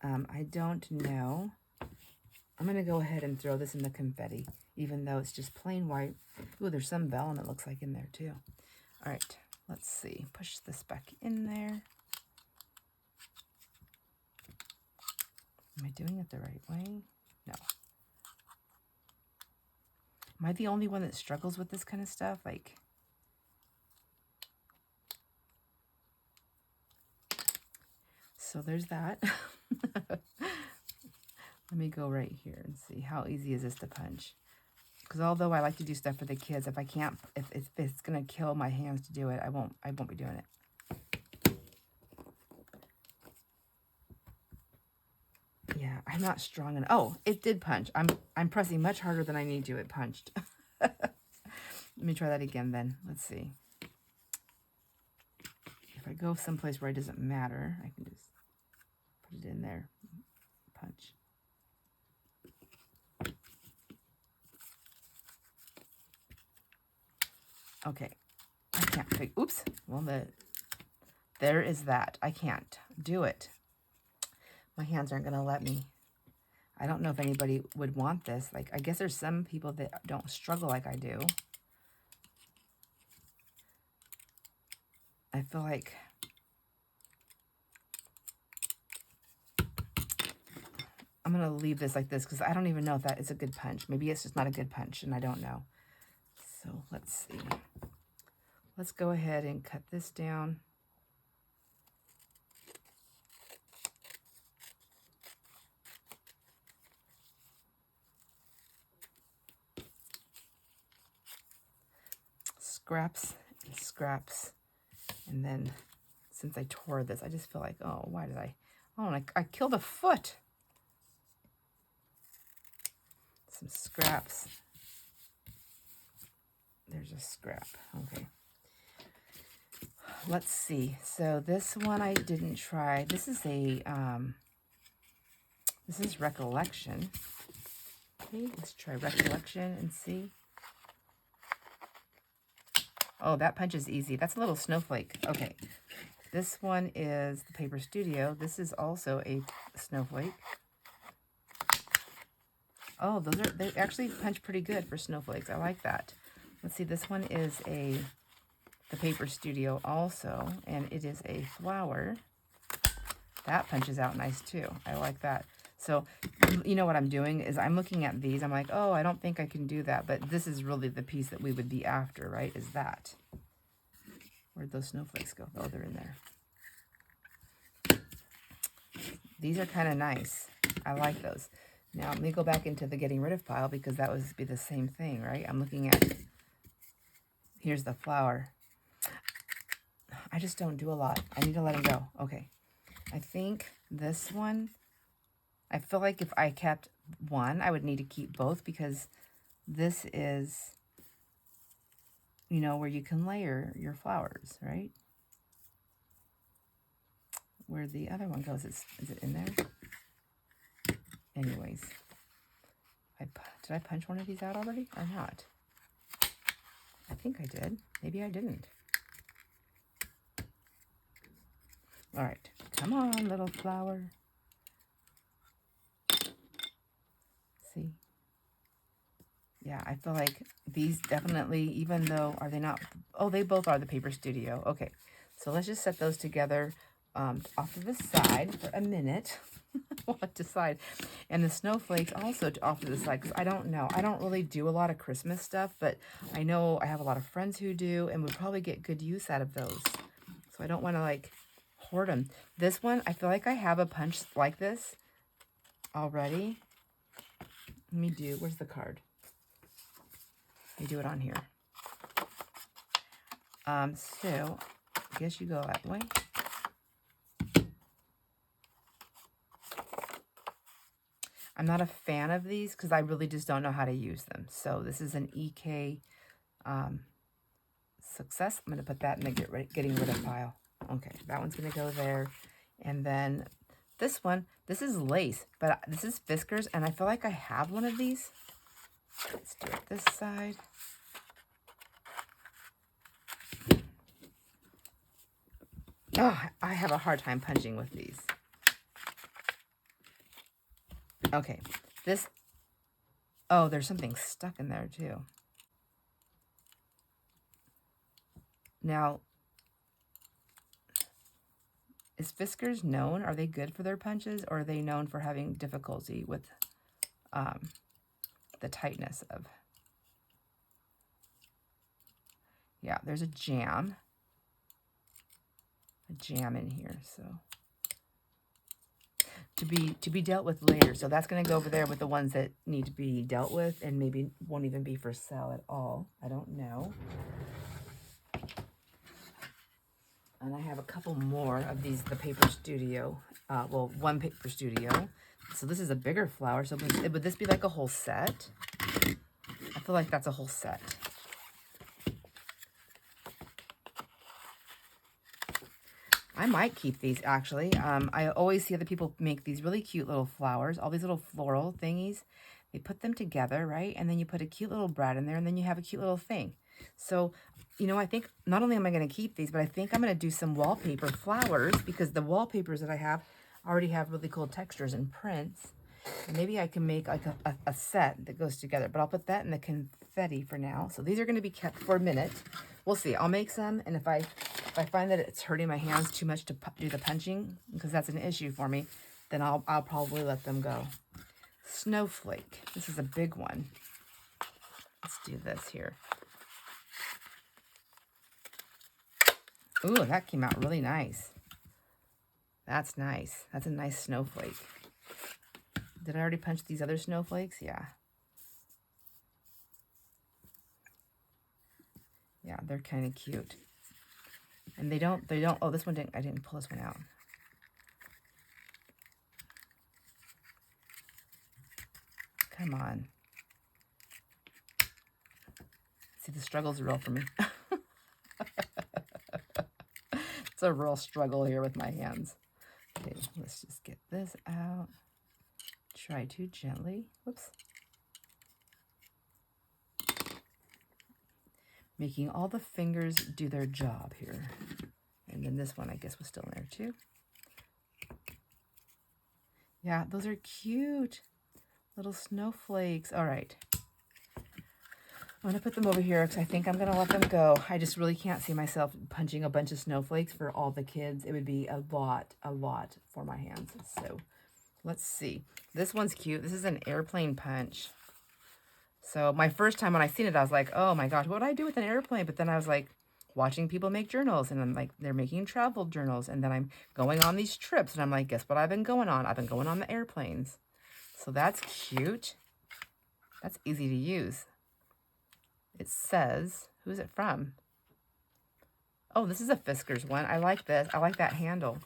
A: I don't know. I'm going to go ahead and throw this in the confetti, even though it's just plain white. Ooh, there's some vellum, it looks like, in there, too. All right, let's see. Push this back in there. Am I doing it the right way? No. Am I the only one that struggles with this kind of stuff? Like, so there's that. Let me go right here and see how easy is this to punch. Because although I like to do stuff for the kids, if I can't, if it's gonna kill my hands to do it, I won't be doing it. Yeah, I'm not strong enough. Oh, it did punch. I'm pressing much harder than I need to. It punched. Let me try that again then. Let's see. If I go someplace where it doesn't matter, I can just put it in there. Punch. Okay. I can't figure. Oops. Well, there is that. I can't do it. My hands aren't going to let me. I don't know if anybody would want this. Like, I guess there's some people that don't struggle like I do. I feel like I'm going to leave this like this because I don't even know if that is a good punch. Maybe it's just not a good punch and I don't know. So let's see. Let's go ahead and cut this down. Scraps and scraps. And then since I tore this, I just feel like, oh, why did oh, and I killed a foot. Some scraps. There's a scrap. Okay. let's see. So this one I didn't try. This is a, this is Recollection. Okay, let's try Recollection and see. Oh, that punch is easy. That's a little snowflake. Okay, this one is the Paper Studio. This is also a snowflake. Oh, they actually punch pretty good for snowflakes. I like that. Let's see, this one is the Paper Studio also, and it is a flower. That punches out nice too. I like that. So, you know what I'm doing is I'm looking at these. I'm like, oh, I don't think I can do that. But this is really the piece that we would be after, right? Is that. Where'd those snowflakes go? Oh, they're in there. These are kind of nice. I like those. Now, let me go back into the getting rid of pile because that would be the same thing, right? I'm looking at, here's the flower. I just don't do a lot. I need to let them go. Okay. I think this one, I feel like if I kept one, I would need to keep both because this is, you know, where you can layer your flowers, right? Where the other one goes, is it in there? Anyways, did I punch one of these out already or not? I think I did. Maybe I didn't. All right, come on, little flower. See? Yeah, I feel like these definitely, even though, are they not? Oh, they both are the Paper Studio. Okay, so let's just set those together off to the side for a minute. We'll have to decide. And the snowflakes also off to the side because I don't know. I don't really do a lot of Christmas stuff, but I know I have a lot of friends who do and would probably get good use out of those. So I don't want to like hoard them. This one, I feel like I have a punch like this already. Let me do, where's the card? Let me do it on here. So I guess you go that way. I'm not a fan of these because I really just don't know how to use them. So this is an EK Success. I'm going to put that in the getting rid of pile. Okay, that one's going to go there. And then this one, this is lace, but this is Fiskars, and I feel like I have one of these. Let's do it this side. Oh, I have a hard time punching with these. Okay, this, oh, there's something stuck in there too. Now, is Fiskars known? Are they good for their punches, or are they known for having difficulty with the tightness of? Yeah, there's a jam in here, so to be dealt with later. So that's going to go over there with the ones that need to be dealt with and maybe won't even be for sale at all. I don't know. And I have a couple more of these, the Paper Studio. Well, one Paper Studio. So this is a bigger flower. So would this be like a whole set? I feel like that's a whole set. I might keep these, actually. I always see other people make these really cute little flowers, all these little floral thingies. They put them together, right? And then you put a cute little brad in there, and then you have a cute little thing. So, you know, I think not only am I going to keep these, but I think I'm going to do some wallpaper flowers because the wallpapers that I have already have really cool textures and prints. And maybe I can make like a set that goes together, but I'll put that in the confetti for now. So these are going to be kept for a minute. We'll see. I'll make some, and if I find that it's hurting my hands too much to do the punching, because that's an issue for me, then I'll probably let them go. Snowflake. This is a big one. Let's do this here. Ooh, that came out really nice. That's nice. That's a nice snowflake. Did I already punch these other snowflakes? Yeah. Yeah, they're kind of cute. And they don't, oh, this one I didn't pull this one out. Come on. See, the struggle's real for me. It's a real struggle here with my hands. Okay, let's just get this out. Try to gently. Whoops. Making all the fingers do their job here. And then this one, I guess, was still in there too. Yeah, those are cute. Little snowflakes. All right. I'm going to put them over here because I think I'm going to let them go. I just really can't see myself punching a bunch of snowflakes for all the kids. It would be a lot for my hands. So let's see. This one's cute. This is an airplane punch. So my first time when I seen it, I was like, oh my gosh, what would I do with an airplane? But then I was like watching people make journals, and I'm like, they're making travel journals. And then I'm going on these trips, and I'm like, guess what I've been going on? I've been going on the airplanes. So that's cute. That's easy to use. It says, who's it from? Oh, this is a Fiskars one. I like this. I like that handle.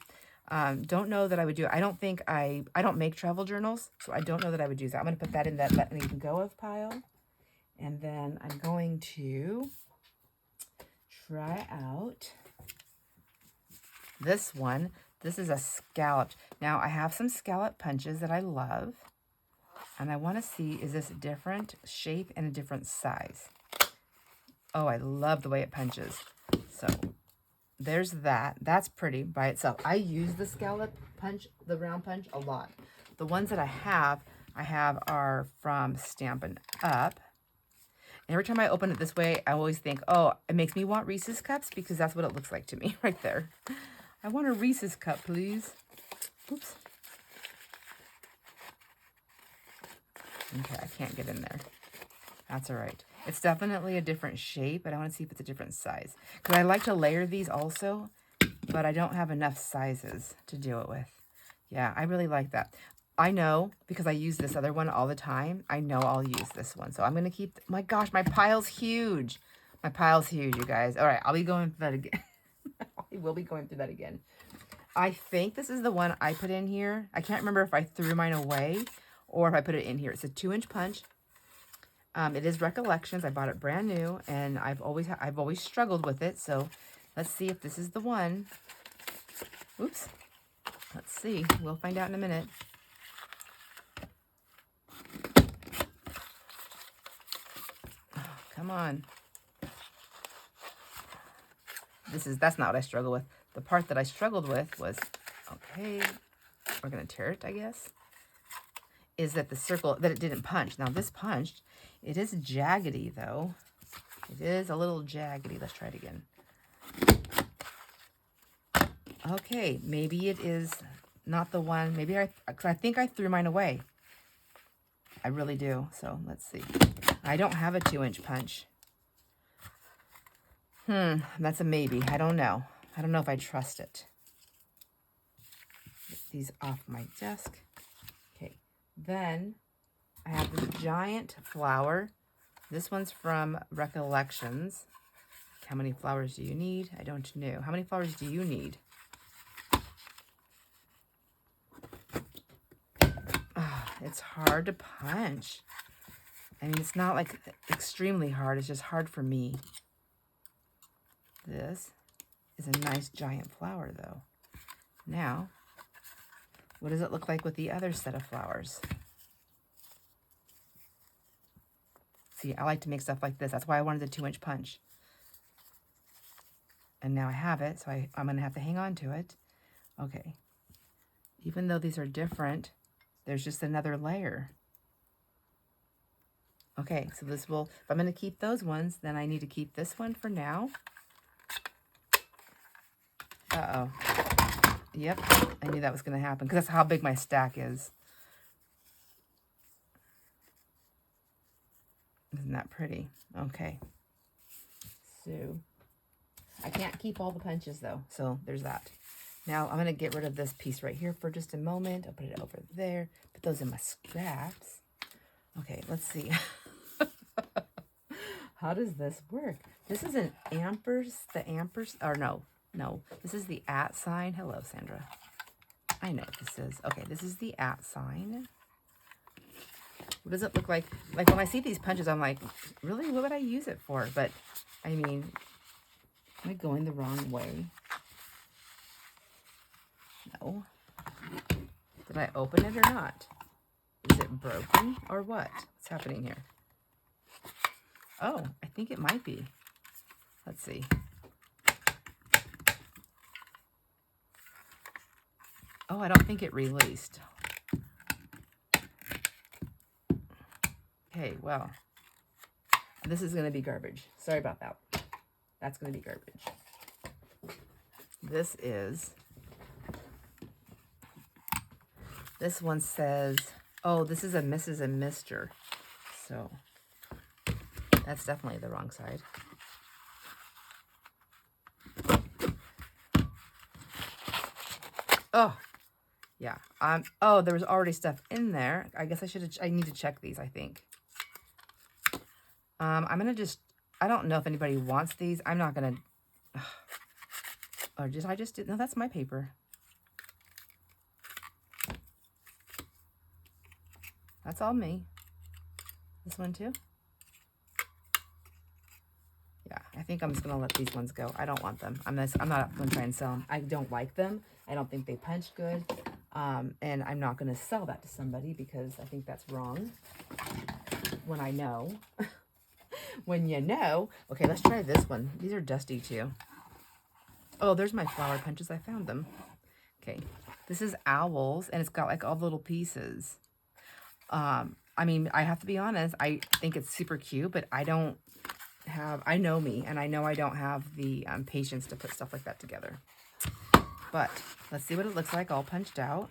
A: Don't know that I would do it. I don't make travel journals, so I don't know that I would use that. I'm going to put that in that let me go of pile. And then I'm going to try out this one. This is a scallop. Now, I have some scallop punches that I love. And I want to see, is this a different shape and a different size? Oh, I love the way it punches. So there's that. That's pretty by itself. I use the scallop punch, the round punch, a lot. The ones that I have are from Stampin' Up. And every time I open it this way, I always think, oh, it makes me want Reese's Cups because that's what it looks like to me right there. I want a Reese's Cup, please. Oops. Okay, I can't get in there. That's all right. It's definitely a different shape, but I want to see if it's a different size. Because I like to layer these also, but I don't have enough sizes to do it with. Yeah, I really like that. I know, because I use this other one all the time, I know I'll use this one. So I'm going to keep, my gosh, my pile's huge. My pile's huge, you guys. All right, I'll be going through that again. I will be going through that again. I think this is the one I put in here. I can't remember if I threw mine away or if I put it in here. It's a 2-inch punch. It is Recollections. I bought it brand new, and I've always struggled with it. So let's see if this is the one. Oops. Let's see. We'll find out in a minute. Oh, come on. That's not what I struggle with. The part that I struggled with was, okay, we're going to tear it, I guess, is that the circle, that it didn't punch. Now this punched. It is jaggedy, though. It is a little jaggedy. Let's try it again. Okay, maybe it is not the one. Maybe I think I threw mine away. I really do. So let's see. I don't have a 2-inch punch. That's a maybe. I don't know. I don't know if I trust it. Get these off my desk. Okay, then I have this giant flower. This one's from Recollections. How many flowers do you need? I don't know. How many flowers do you need? Oh, it's hard to punch. I mean, it's not like extremely hard. It's just hard for me. This is a nice giant flower, though. Now, what does it look like with the other set of flowers? See, I like to make stuff like this. That's why I wanted the 2-inch punch. And now I have it, so I'm going to have to hang on to it. Okay. Even though these are different, there's just another layer. Okay, so this will, if I'm going to keep those ones, then I need to keep this one for now. Uh-oh. Yep, I knew that was going to happen because that's how big my stack is. Isn't that pretty? Okay. So, I can't keep all the punches though, so there's that. Now, I'm going to get rid of this piece right here for just a moment. I'll put it over there. Put those in my scraps. Okay, let's see. How does this work? This is an no, this is the @ sign. Hello, Sandra. I know what this is. Okay, this is the @ sign. What does it look like? Like when I see these punches, I'm like, really, what would I use it for? But I mean, am I going the wrong way? know. Did I open it or not? Is it broken or what? What's happening here? Oh, I think it might be. Let's see. Oh, I don't think it released. Okay, well, this is going to be garbage. Sorry about that. That's going to be garbage. This one says, oh, this is a Mrs. and Mr. So that's definitely the wrong side. Oh, yeah. Oh, there was already stuff in there. I guess I need to check these, I think. I'm going to just, I don't know if anybody wants these. I'm not going to, or I just did, no, that's my paper. That's all me. This one too? Yeah, I think I'm just going to let these ones go. I don't want them. I'm not going to try and sell them. I don't like them. I don't think they punch good. And I'm not going to sell that to somebody because I think that's wrong. When I know. When you know. Okay, let's try this one. These are dusty too. Oh, there's my flower punches. I found them. Okay, this is owls, and it's got like all the little pieces. I mean, I have to be honest. I think it's super cute, but I know me, and I know I don't have the patience to put stuff like that together. But let's see what it looks like all punched out.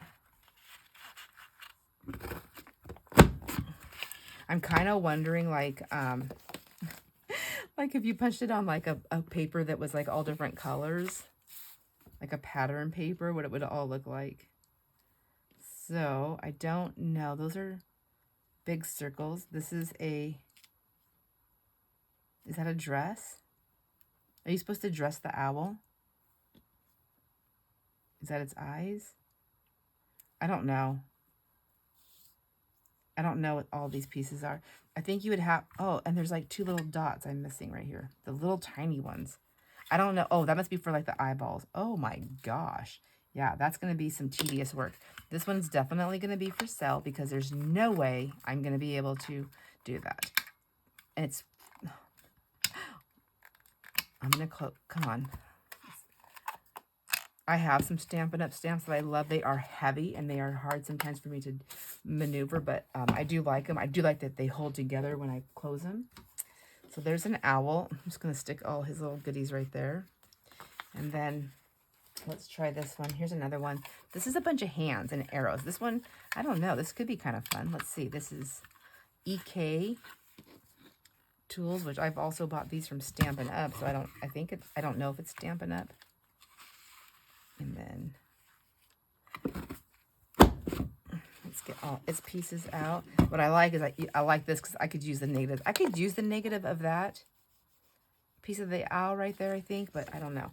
A: I'm kind of wondering, like like if you punched it on like a paper that was like all different colors, like a pattern paper, what it would all look like. So I don't know. Those are big circles. This is is that a dress? Are you supposed to dress the owl? Is that its eyes? I don't know. I don't know what all these pieces are. I think you would have, oh, and there's like 2 little dots I'm missing right here. The little tiny ones. I don't know. Oh, that must be for like the eyeballs. Oh my gosh. Yeah, that's going to be some tedious work. This one's definitely going to be for sale because there's no way I'm going to be able to do that. And it's, I'm going to come on. I have some Stampin' Up! Stamps that I love. They are heavy and they are hard sometimes for me to maneuver, but I do like them. I do like that they hold together when I close them. So there's an owl. I'm just going to stick all his little goodies right there. And then let's try this one. Here's another one. This is a bunch of hands and arrows. This one, I don't know. This could be kind of fun. Let's see. This is EK Tools, which I've also bought these from Stampin' Up! So I don't know if it's Stampin' Up! And then let's get all its pieces out. What I like is I like this because I could use the negative. I could use the negative of that piece of the owl right there, I think, but I don't know.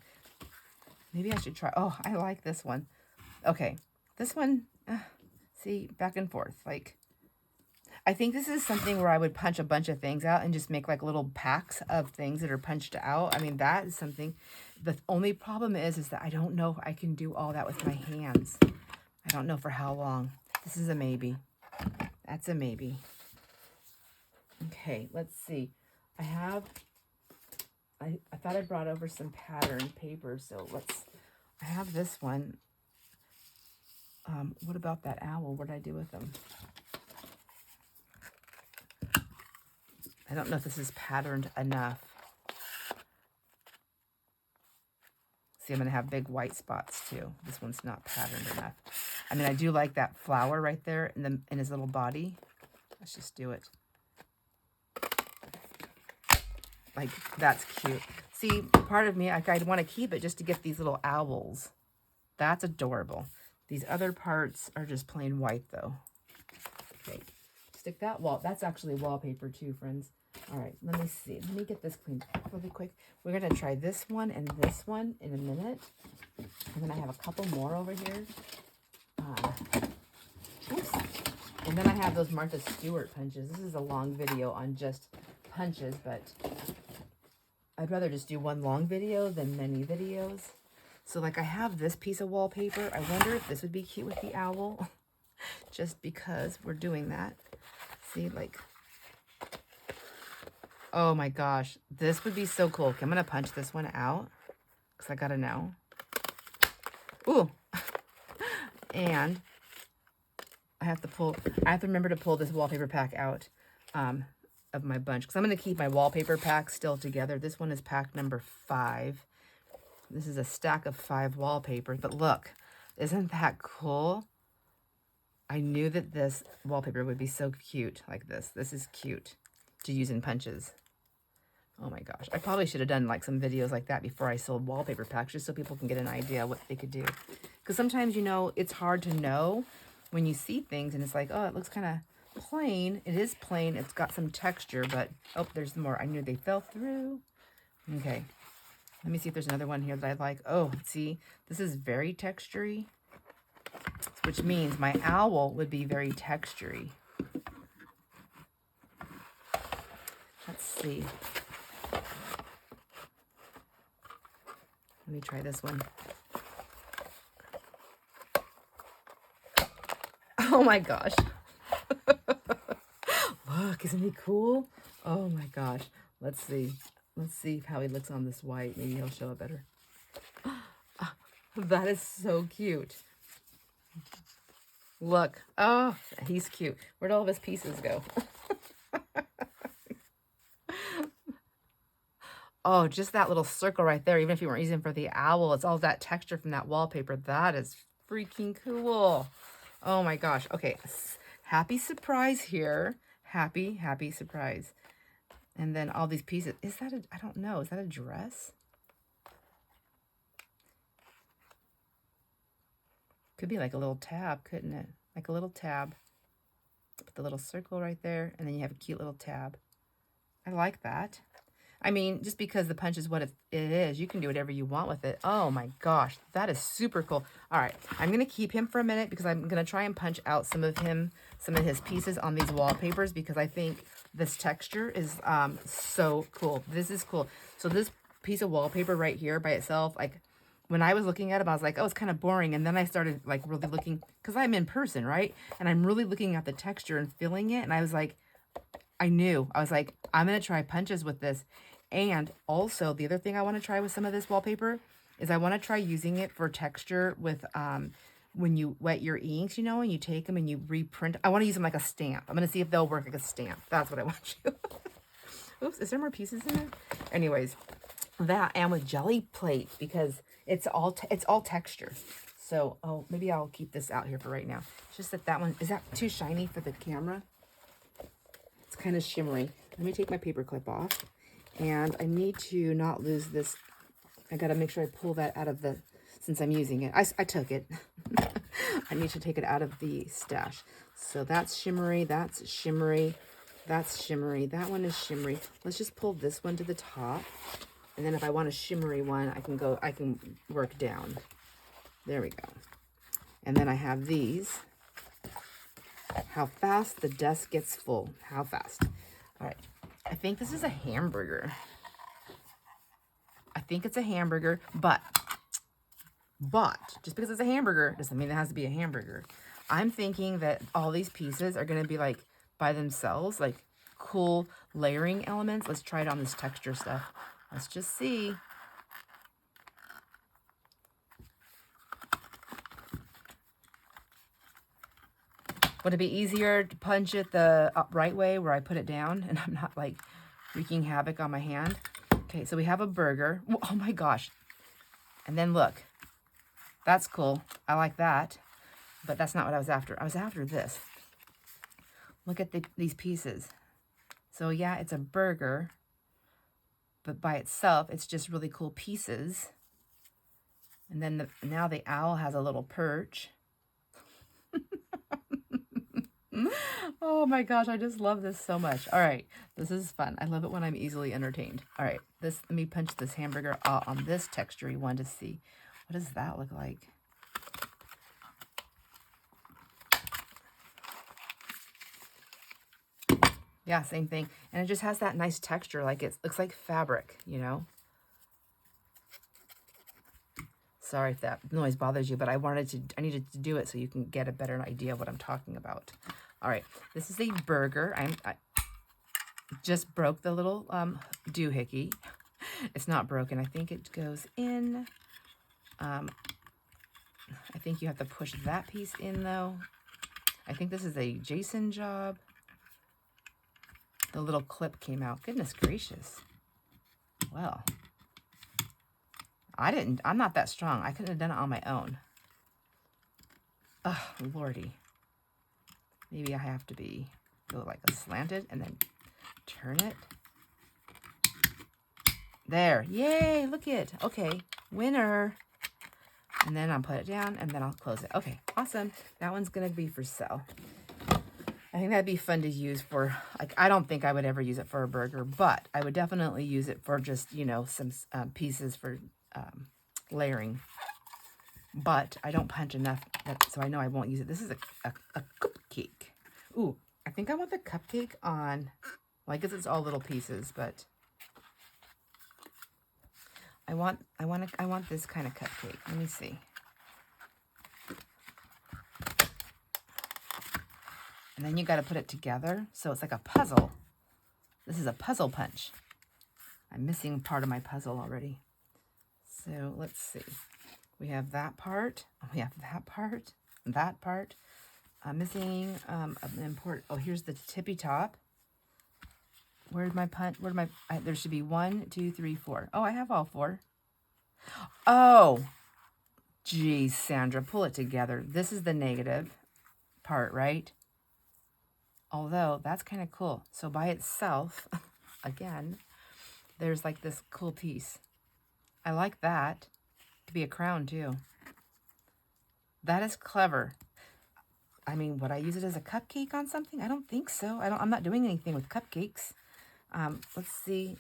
A: Maybe I should try. Oh, I like this one. Okay, this one, see, back and forth. Like, I think this is something where I would punch a bunch of things out and just make like little packs of things that are punched out. I mean, that is something. The only problem is that I don't know if I can do all that with my hands. I don't know for how long. This is a maybe. That's a maybe. Okay, let's see. I thought I brought over some pattern paper, so I have this one. What about that owl? What did I do with them? I don't know if this is patterned enough. See, I'm going to have big white spots too. This one's not patterned enough. I mean, I do like that flower right there in his little body. Let's just do it. Like, that's cute. See, part of me, I want to keep it just to get these little owls. That's adorable. These other parts are just plain white though. Okay, stick that that's actually wallpaper too, friends. All right, let me see. Let me get this cleaned up really quick. We're going to try this one and this one in a minute. And then I have a couple more over here. Oops. And then I have those Martha Stewart punches. This is a long video on just punches, but I'd rather just do one long video than many videos. So like I have this piece of wallpaper. I wonder if this would be cute with the owl. Just because we're doing that. See, like, oh my gosh, this would be so cool. Okay, I'm gonna punch this one out because I gotta know. Ooh, and I have to remember to pull this wallpaper pack out of my bunch because I'm gonna keep my wallpaper pack still together. This one is pack number 5. This is a stack of 5 wallpapers, but look, isn't that cool? I knew that this wallpaper would be so cute like this. This is cute to use in punches. Oh my gosh. I probably should have done like some videos like that before I sold wallpaper packs just so people can get an idea what they could do. Because sometimes, you know, it's hard to know when you see things and it's like, oh, it looks kind of plain. It is plain. It's got some texture, but oh, there's more. I knew they fell through. Okay. Let me see if there's another one here that I like. Oh, see, this is very textury, which means my owl would be very textury. Let's see. Let me try this one. Oh my gosh. Look, isn't he cool? Oh my gosh. Let's see. Let's see how he looks on this white. Maybe he'll show it better. That is so cute. Look. Oh, he's cute. Where'd all of his pieces go? Oh, just that little circle right there. Even if you weren't using for the owl, it's all that texture from that wallpaper. That is freaking cool. Oh my gosh. Okay. Happy surprise here. Happy surprise. And then all these pieces. Is that I don't know. Is that a dress? Could be like a little tab, couldn't it? Like a little tab. Put the little circle right there. And then you have a cute little tab. I like that. I mean, just because the punch is what it is, you can do whatever you want with it. Oh my gosh, that is super cool. All right, I'm going to keep him for a minute because I'm going to try and punch out some of his pieces on these wallpapers because I think this texture is so cool. This is cool. So this piece of wallpaper right here by itself, like when I was looking at it, I was like, oh, it's kind of boring. And then I started like really looking, because I'm in person, right? And I'm really looking at the texture and feeling it. And I was like, I was like, I'm going to try punches with this. And also the other thing I want to try with some of this wallpaper is I want to try using it for texture with, when you wet your inks, you know, and you take them and you reprint. I want to use them like a stamp. I'm going to see if they'll work like a stamp. That's what I want to. Oops, is there more pieces in there? Anyways, that and with jelly plate because it's all texture. So, oh, maybe I'll keep this out here for right now. It's just that one, is that too shiny for the camera? It's kind of shimmery. Let me take my paper clip off. And I need to not lose this. I got to make sure I pull that out of the, since I'm using it. I took it. I need to take it out of the stash. So that's shimmery. That's shimmery. That's shimmery. That one is shimmery. Let's just pull this one to the top. And then if I want a shimmery one, I can work down. There we go. And then I have these. How fast the desk gets full. How fast. All right. I think this is a hamburger. I think it's a hamburger, but just because it's a hamburger doesn't mean it has to be a hamburger. I'm thinking that all these pieces are going to be like by themselves, like cool layering elements. Let's try it on this texture stuff. Let's just see. Would it be easier to punch it the right way where I put it down and I'm not like wreaking havoc on my hand? Okay, so we have a burger. Oh my gosh. And then look, that's cool. I like that, but that's not what I was after. I was after this. Look at these pieces. So yeah, it's a burger, but by itself, it's just really cool pieces. And then now the owl has a little perch. Oh my gosh, I just love this so much. All right, this is fun. I love it when I'm easily entertained. All right, let me punch this hamburger out on this textury one to see. What does that look like? Yeah, same thing. And it just has that nice texture, like it looks like fabric, you know? Sorry if that noise bothers you, but I needed to do it so you can get a better idea of what I'm talking about. All right, this is a burger. I just broke the little doohickey. It's not broken. I think it goes in. I think you have to push that piece in though. I think this is a Jason job. The little clip came out. Goodness gracious. Well, I'm not that strong. I couldn't have done it on my own. Oh, Lordy. Maybe I have to go like a slanted and then turn it. There. Yay, look it. Okay, winner. And then I'll put it down and then I'll close it. Okay, awesome. That one's gonna be for sale. I think that'd be fun to use for, like, I don't think I would ever use it for a burger, but I would definitely use it for just, you know, some pieces for layering. But I don't punch enough, so I know I won't use it. This is a cupcake. Ooh, I think I want the cupcake on, well, I guess it's all little pieces, but I want this kind of cupcake. Let me see. And then you got to put it together, so it's like a puzzle. This is a puzzle punch. I'm missing part of my puzzle already. So let's see. We have that part. We have that part. That part. I'm missing an important. Oh, here's the tippy top. Where'd my punch? There should be 1, 2, 3, 4. Oh, I have all 4. Oh, geez, Sandra, pull it together. This is the negative part, right? Although that's kind of cool. So by itself, again, there's like this cool piece. I like that. It could be a crown too. That is clever. I mean, would I use it as a cupcake on something? I don't think so. I'm not doing anything with cupcakes. Let's see.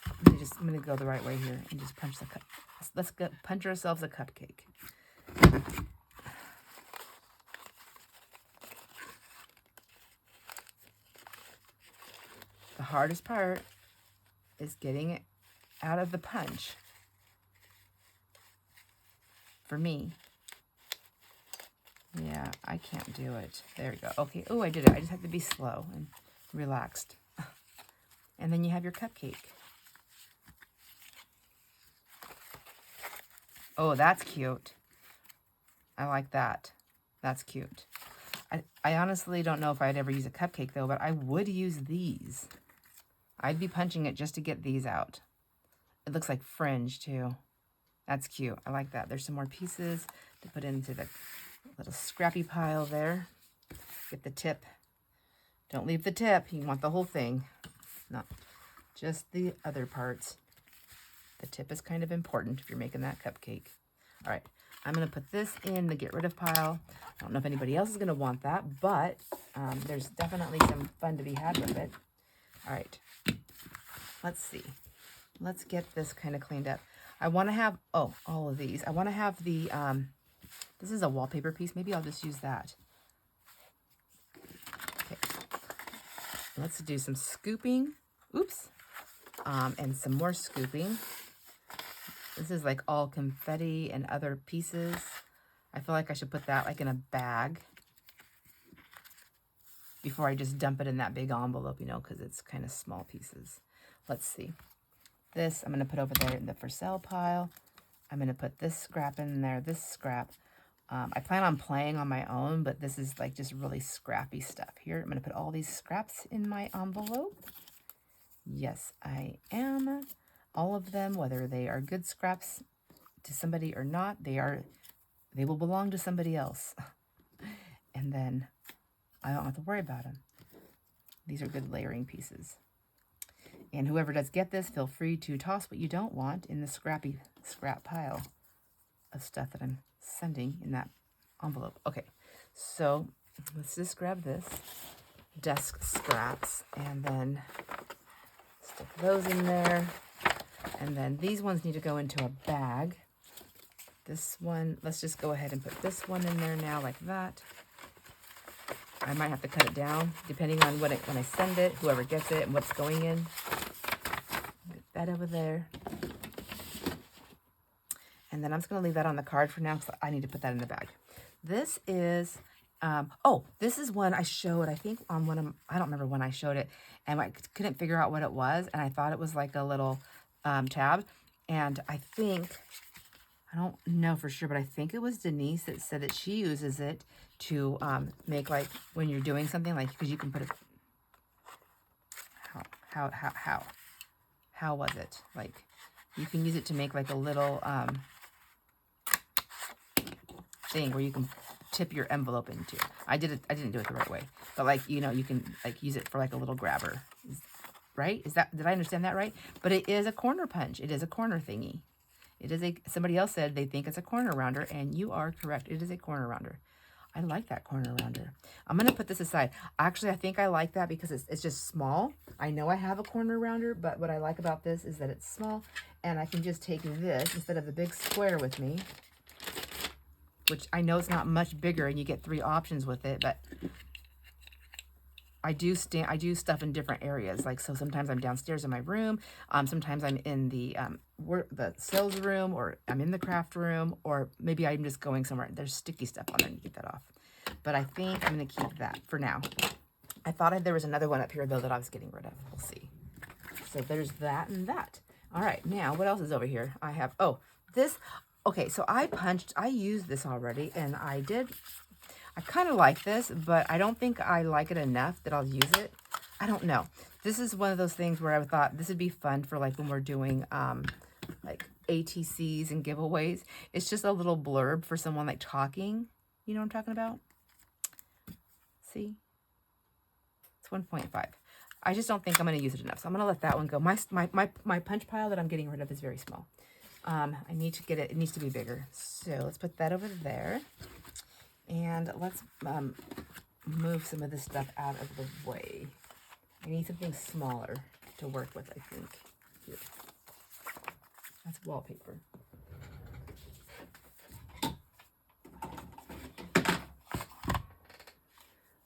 A: I'm going to go the right way here and just punch the cup. Let's punch ourselves a cupcake. The hardest part is getting it out of the punch. For me. Yeah, I can't do it. There we go. Okay. Oh, I did it. I just have to be slow and relaxed. And then you have your cupcake. Oh, that's cute. I like that. That's cute. I honestly don't know if I'd ever use a cupcake though, but I would use these. I'd be punching it just to get these out. It looks like fringe too. That's cute. I like that. There's some more pieces to put into the little scrappy pile there. Get the tip. Don't leave the tip. You want the whole thing. Not just the other parts. The tip is kind of important if you're making that cupcake. All right. I'm going to put this in the get rid of pile. I don't know if anybody else is going to want that, but there's definitely some fun to be had with it. All right. Let's see. Let's get this kind of cleaned up. I want to have, all of these. I want to have the, this is a wallpaper piece. Maybe I'll just use that. Okay. Let's do some scooping. Oops. And some more scooping. This is like all confetti and other pieces. I feel like I should put that like in a bag before I just dump it in that big envelope, you know, because it's kind of small pieces. Let's see. This I'm going to put over there in the for sale pile. I'm going to put this scrap in there, this scrap. I plan on playing on my own, but this is like just really scrappy stuff. Here, I'm going to put all these scraps in my envelope. Yes, I am. All of them, whether they are good scraps to somebody or not, they will belong to somebody else. And then I don't have to worry about them. These are good layering pieces. And whoever does get this, feel free to toss what you don't want in the scrap pile of stuff that I'm sending in that envelope. Okay, so let's just grab this, desk scraps, and then stick those in there. And then these ones need to go into a bag. This one, let's just go ahead and put this one in there now like that. I might have to cut it down depending on when I send it, whoever gets it and what's going in. Get that over there. And then I'm just going to leave that on the card for now because I need to put that in the bag. This is, oh, this is one I showed, I think on one of, I don't remember when I showed it, and I couldn't figure out what it was, and I thought it was like a little tab, and I think, I don't know for sure, but I think it was Denise that said that she uses it to make, like, when you're doing something, like, because you can put it, how was it? Like, you can use it to make, like, a little thing where you can tip your envelope into. I didn't do it the right way, but, like, you know, you can, like, use it for, like, a little grabber, right? Did I understand that right? But it is a corner punch. It is a corner thingy. It is somebody else said they think it's a corner rounder, and you are correct. It is a corner rounder. I like that corner rounder. I'm going to put this aside. Actually, I think I like that because it's just small. I know I have a corner rounder, but what I like about this is that it's small, and I can just take this instead of the big square with me, which I know it's not much bigger, and you get 3 options with it, but I do stuff in different areas. Like, so sometimes I'm downstairs in my room. Sometimes I'm in the sales room, or I'm in the craft room, or maybe I'm just going somewhere. There's sticky stuff on there, and you get that off. But I think I'm going to keep that for now. I thought there was another one up here, though, that I was getting rid of. We'll see. So there's that and that. All right, now what else is over here? I have, oh, this. Okay, so I used this already, and I kind of like this, but I don't think I like it enough that I'll use it. I don't know. This is one of those things where I thought this would be fun for, like, when we're doing like ATCs and giveaways. It's just a little blurb for someone, like, talking. You know what I'm talking about? See? It's 1.5. I just don't think I'm going to use it enough, so I'm going to let that one go. My punch pile that I'm getting rid of is very small. I need to get it. It needs to be bigger. So let's put that over there. And let's move some of this stuff out of the way. I need something smaller to work with, I think. Here. That's wallpaper.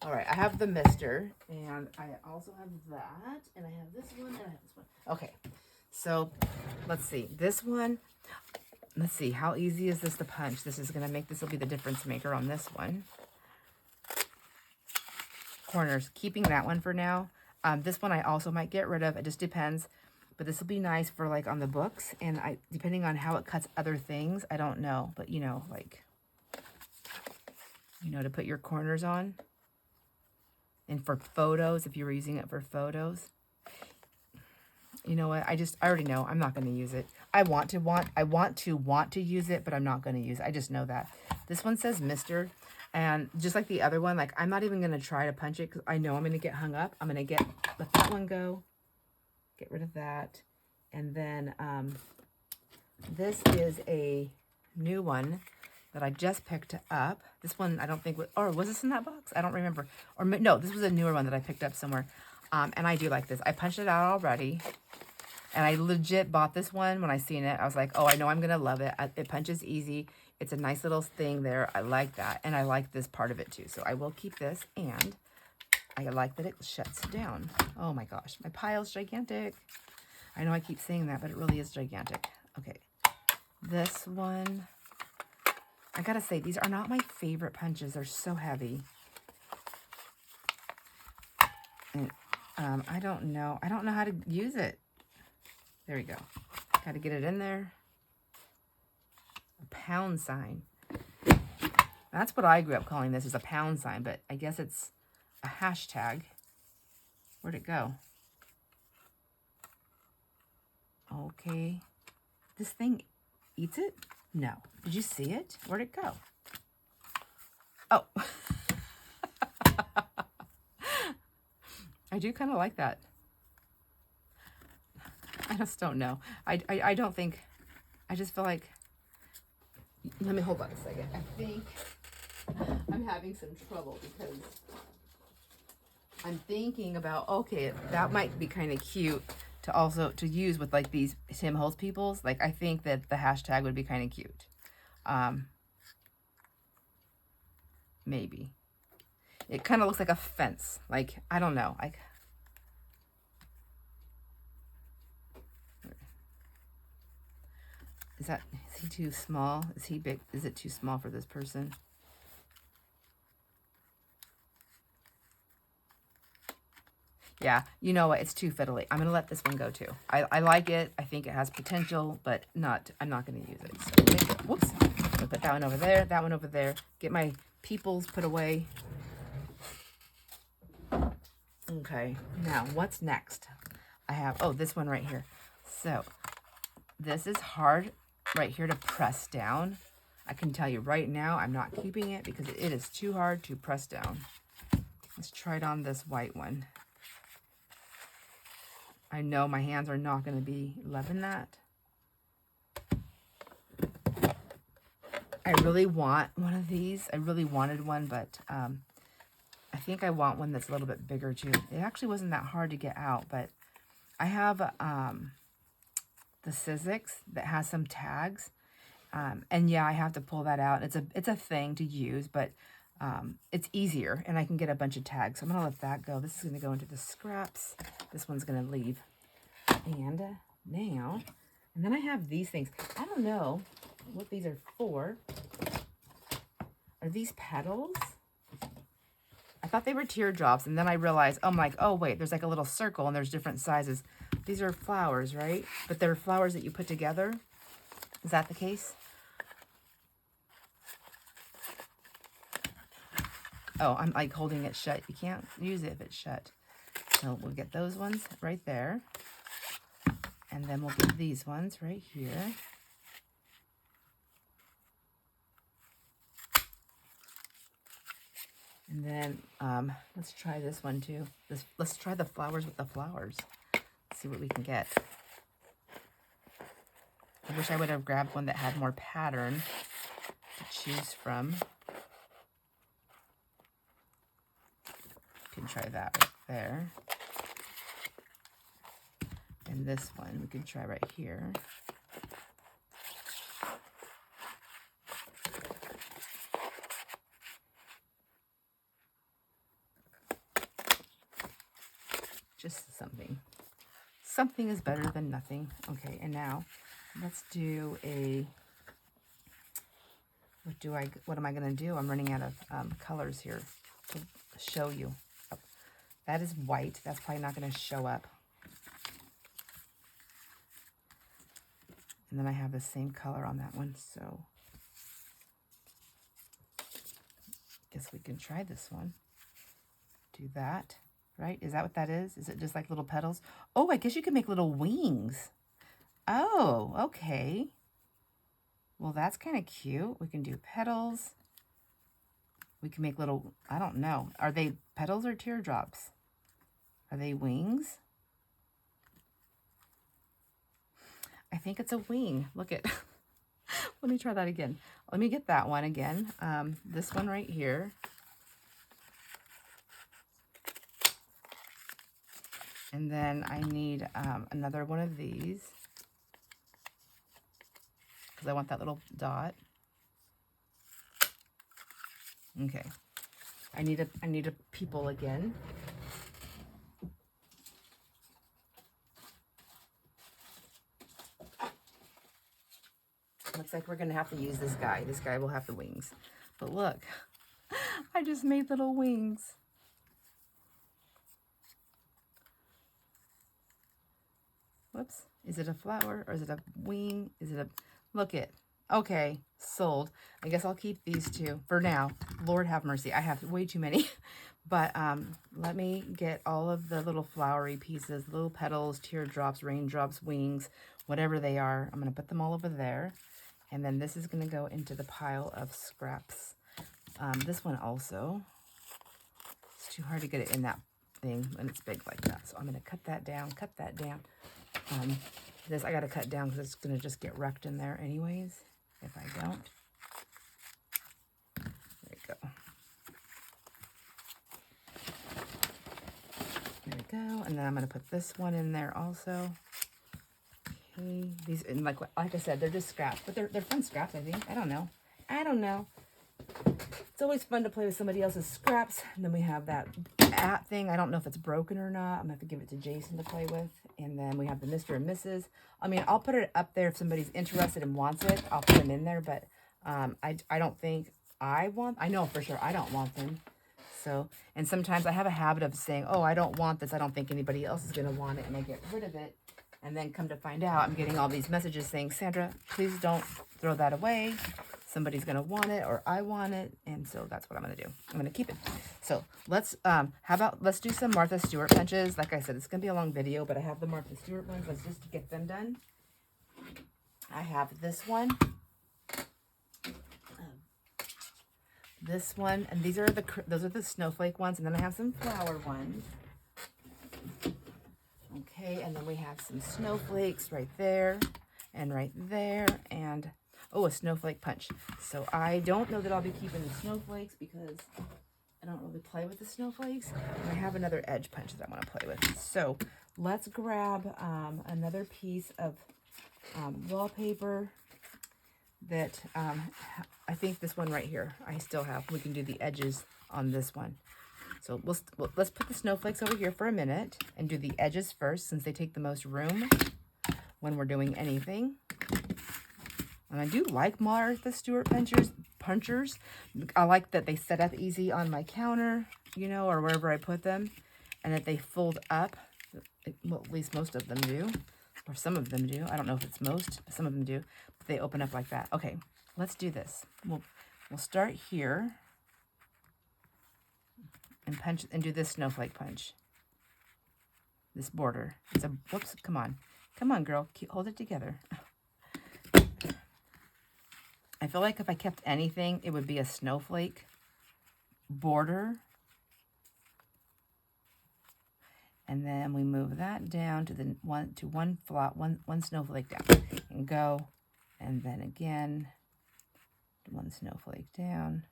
A: All right, I have the mister, and I also have that, and I have this one, and I have this one. Okay, so let's see. This one, let's see, how easy is this to punch? This will be the difference maker on this one. Corners, keeping that one for now. This one I also might get rid of. It just depends. But this will be nice for, like, on the books. And depending on how it cuts other things, I don't know. But, you know, like, you know, to put your corners on. And for photos, if you were using it for photos. You know what? I already know I'm not going to use it. I want to use it, but I'm not going to use it. I just know that. This one says Mr. And just like the other one, like, I'm not even going to try to punch it because I know I'm going to get hung up. I'm going to let that one go. Get rid of that. And then this is a new one that I just picked up. This one, I don't think, or was this in that box? I don't remember. Or no, this was a newer one that I picked up somewhere. And I do like this. I punched it out already. And I legit bought this one when I seen it. I was like, oh, I know I'm going to love it. It punches easy. It's a nice little thing there. I like that. And I like this part of it too. So I will keep this. And I like that it shuts down. Oh my gosh. My pile's gigantic. I know I keep saying that, but it really is gigantic. Okay. This one. I got to say, these are not my favorite punches. They're so heavy. And I don't know. I don't know how to use it. There we go. Got to get it in there. A pound sign. That's what I grew up calling this, is a pound sign, but I guess it's a hashtag. Where'd it go? Okay. This thing eats it? No. Did you see it? Where'd it go? Oh. I do kind of like that. I just don't know. I don't think, I just feel like, let me hold on a second. I think I'm having some trouble because I'm thinking about, okay, that might be kind of cute to use with, like, these Tim Holtz peoples. Like, I think that the hashtag would be kind of cute. Maybe. It kind of looks like a fence. Like, I don't know. Is he too small? Is he big? Is it too small for this person? Yeah, you know what? It's too fiddly. I'm going to let this one go too. I like it. I think it has potential, but I'm not going to use it. So, whoops. I'm going to put that one over there, that one over there. Get my peoples put away. Okay, now what's next? I have, oh, this one right here. So this is hard right here to press down. I can tell you right now, I'm not keeping it because it is too hard to press down. Let's try it on this white one. I know my hands are not going to be loving that. I really want one of these. I really wanted one, but I think I want one that's a little bit bigger too. It actually wasn't that hard to get out, but I have the Sizzix that has some tags. And yeah, I have to pull that out. It's a thing to use, but it's easier and I can get a bunch of tags. So I'm going to let that go. This is going to go into the scraps. This one's going to leave. And now, and then I have these things. I don't know what these are for. Are these petals? I thought they were teardrops, and then I realized, oh, I'm like, oh, wait, there's like a little circle, and there's different sizes. These are flowers, right? But they're flowers that you put together. Is that the case? Oh, I'm like holding it shut. You can't use it if it's shut. So we'll get those ones right there. And then we'll get these ones right here. And then let's try this one too. Let's try the flowers with the flowers. Let's see what we can get. I wish I would have grabbed one that had more pattern to choose from. You can try that right there. And this one we can try right here. Just something. Something is better than nothing. Okay, and now let's do a, what am I going to do? I'm running out of colors here to show you. Oh, that is white. That's probably not going to show up. And then I have the same color on that one, so guess we can try this one. Do that, right? Is that what that is? Is it just like little petals? Oh, I guess you can make little wings. Oh, okay. Well, that's kind of cute. We can do petals. We can make little, I don't know. Are they petals or teardrops? Are they wings? I think it's a wing. Look at, let me try that again. Let me get that one again. This one right here. And then I need another one of these because I want that little dot. Okay. I need a people again. Looks like we're going to have to use this guy. This guy will have the wings. But look, I just made little wings. Whoops. Is it a flower or is it a wing? Is it a, look it. Okay, sold. I guess I'll keep these two for now. Lord have mercy. I have way too many. But let me get all of the little flowery pieces, little petals, teardrops, raindrops, wings, whatever they are. I'm going to put them all over there. And then this is going to go into the pile of scraps. This one also. It's too hard to get it in that thing when it's big like that. So I'm going to cut that down, This I got to cut down because it's going to just get wrecked in there anyways if I don't. There we go. There we go. And then I'm going to put this one in there also. Okay. These, and like I said, they're just scraps, but they're fun scraps, I think. I don't know. It's always fun to play with somebody else's scraps. And then we have that at thing. I don't know if it's broken or not. I'm going to have to give it to Jason to play with. And then we have the Mr. and Mrs. I mean, I'll put it up there if somebody's interested and wants it. I'll put them in there, but I don't think I know for sure I don't want them. So, and sometimes I have a habit of saying, oh, I don't want this. I don't think anybody else is going to want it. And I get rid of it. And then come to find out, I'm getting all these messages saying, Sandra, please don't throw that away. Somebody's going to want it or I want it. And so that's what I'm going to do. I'm going to keep it. So let's, let's do some Martha Stewart punches. Like I said, it's going to be a long video, but I have the Martha Stewart ones. Let's just get them done. I have this one. This one. And these are those are the snowflake ones. And then I have some flower ones. Okay. And then we have some snowflakes right there and right there. And oh, a snowflake punch. So I don't know that I'll be keeping the snowflakes because I don't really play with the snowflakes. And I have another edge punch that I want to play with. So let's grab another piece of wallpaper that I think this one right here I still have. We can do the edges on this one. So let's put the snowflakes over here for a minute and do the edges first since they take the most room when we're doing anything. And I do like Martha Stewart punchers. I like that they set up easy on my counter, you know, or wherever I put them. And that they fold up. Well, at least most of them do. Or some of them do. I don't know if it's most, but some of them do. But they open up like that. Okay, let's do this. We'll start here. And punch and do this snowflake punch. This border. It's a, whoops, come on. Come on, girl. Hold it together. I feel like if I kept anything, it would be a snowflake border. And then we move that down to the one snowflake down. And go. And then again, one snowflake down.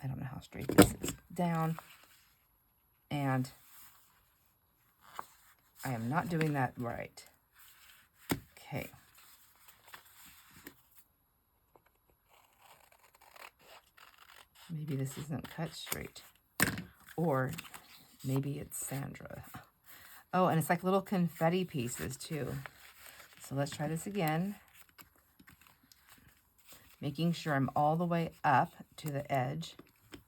A: I don't know how straight this is. Down. And I am not doing that right. Okay. Maybe this isn't cut straight. Or maybe it's Sandra. Oh, and it's like little confetti pieces too. So let's try this again. Making sure I'm all the way up to the edge.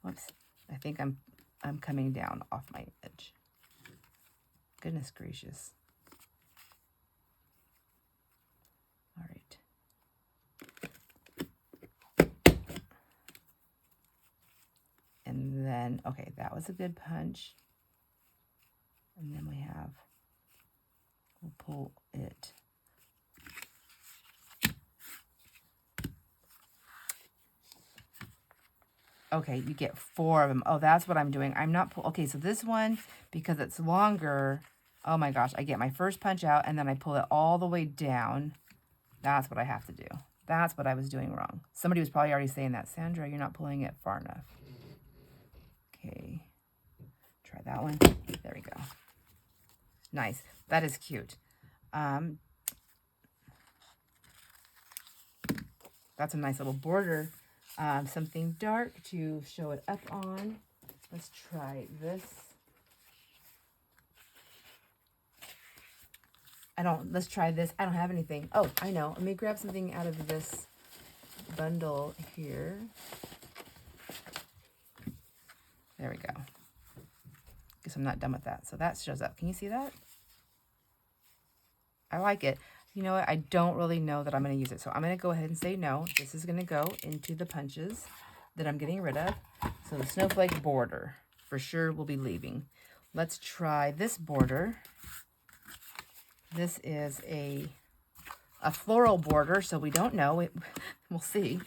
A: Whoops. I think I'm coming down off my edge. Goodness gracious. All right. And then, okay, that was a good punch. And then we'll pull it. Okay, you get 4 of them. Oh, that's what I'm doing. I'm not okay, so this one, because it's longer, oh my gosh, I get my first punch out and then I pull it all the way down. That's what I have to do. That's what I was doing wrong. Somebody was probably already saying that. Sandra, you're not pulling it far enough. Okay, try that one. There we go. Nice. That is cute. That's a nice little border. Something dark to show it up on. Let's try this. Let's try this. I don't have anything. Oh, I know. Let me grab something out of this bundle here. There we go. Guess I'm not done with that. So that shows up. Can you see that? I like it. You know what? I don't really know that I'm going to use it. So I'm going to go ahead and say no. This is going to go into the punches that I'm getting rid of. So the snowflake border for sure will be leaving. Let's try this border. This is a floral border, so we don't know. We'll see.